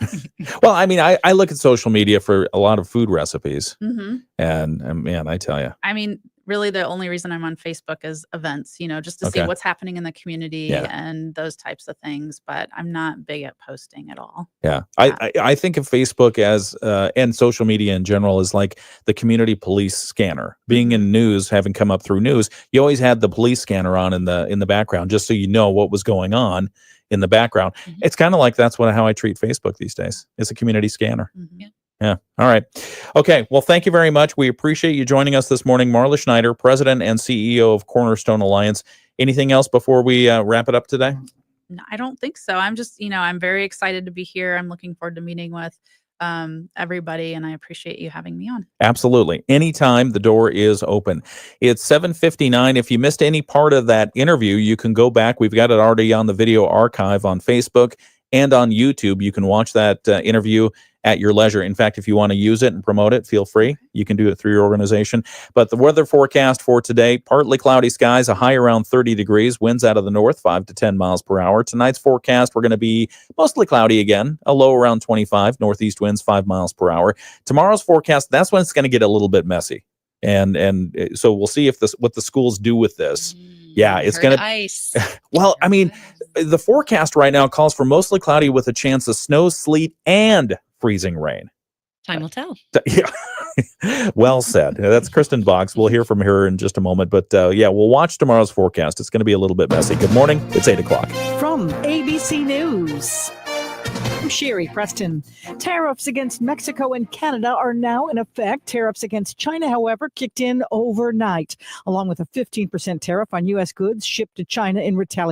Well, I mean, I look at social media for a lot of food recipes, Mhm. and man, I tell you, I mean, really the only reason I'm on Facebook is events, just to see what's happening in the community and those types of things. But I'm not big at posting at all. Yeah. I think of Facebook as and social media in general as like the community police scanner. Being in news, having come up through news, you always had the police scanner on in the background just so you know what was going on in the background. It's kind of like that's how I treat Facebook these days. It's a community scanner. Yeah. All right. Okay. Well, thank you very much. We appreciate you joining us this morning. Marla Schneider, President and CEO of Cornerstone Alliance. Anything else before we wrap it up today? No, I don't think so. I'm just, I'm very excited to be here. I'm looking forward to meeting with everybody, and I appreciate you having me on. Absolutely. Anytime, the door is open. It's 7:59. If you missed any part of that interview, you can go back. We've got it already on the video archive on Facebook and on YouTube. You can watch that interview at your leisure. In fact, if you want to use it and promote it, feel free. You can do it through your organization. But the weather forecast for today, partly cloudy skies, a high around 30 degrees, winds out of the north, 5 to 10 miles per hour. Tonight's forecast, we're going to be mostly cloudy again, a low around 25, northeast winds 5 miles per hour. Tomorrow's forecast, that's when it's going to get a little bit messy. And so we'll see if what the schools do with this. Yeah, it's going to ice. Well, I mean, the forecast right now calls for mostly cloudy with a chance of snow, sleet, and freezing rain. Time will tell. Yeah. Well said. That's Kristen Boggs. We'll hear from her in just a moment. But we'll watch tomorrow's forecast. It's going to be a little bit messy. Good morning. It's 8 o'clock. From ABC News, I'm Sherry Preston. Tariffs against Mexico and Canada are now in effect. Tariffs against China, however, kicked in overnight, along with a 15% tariff on U.S. goods shipped to China in retaliation.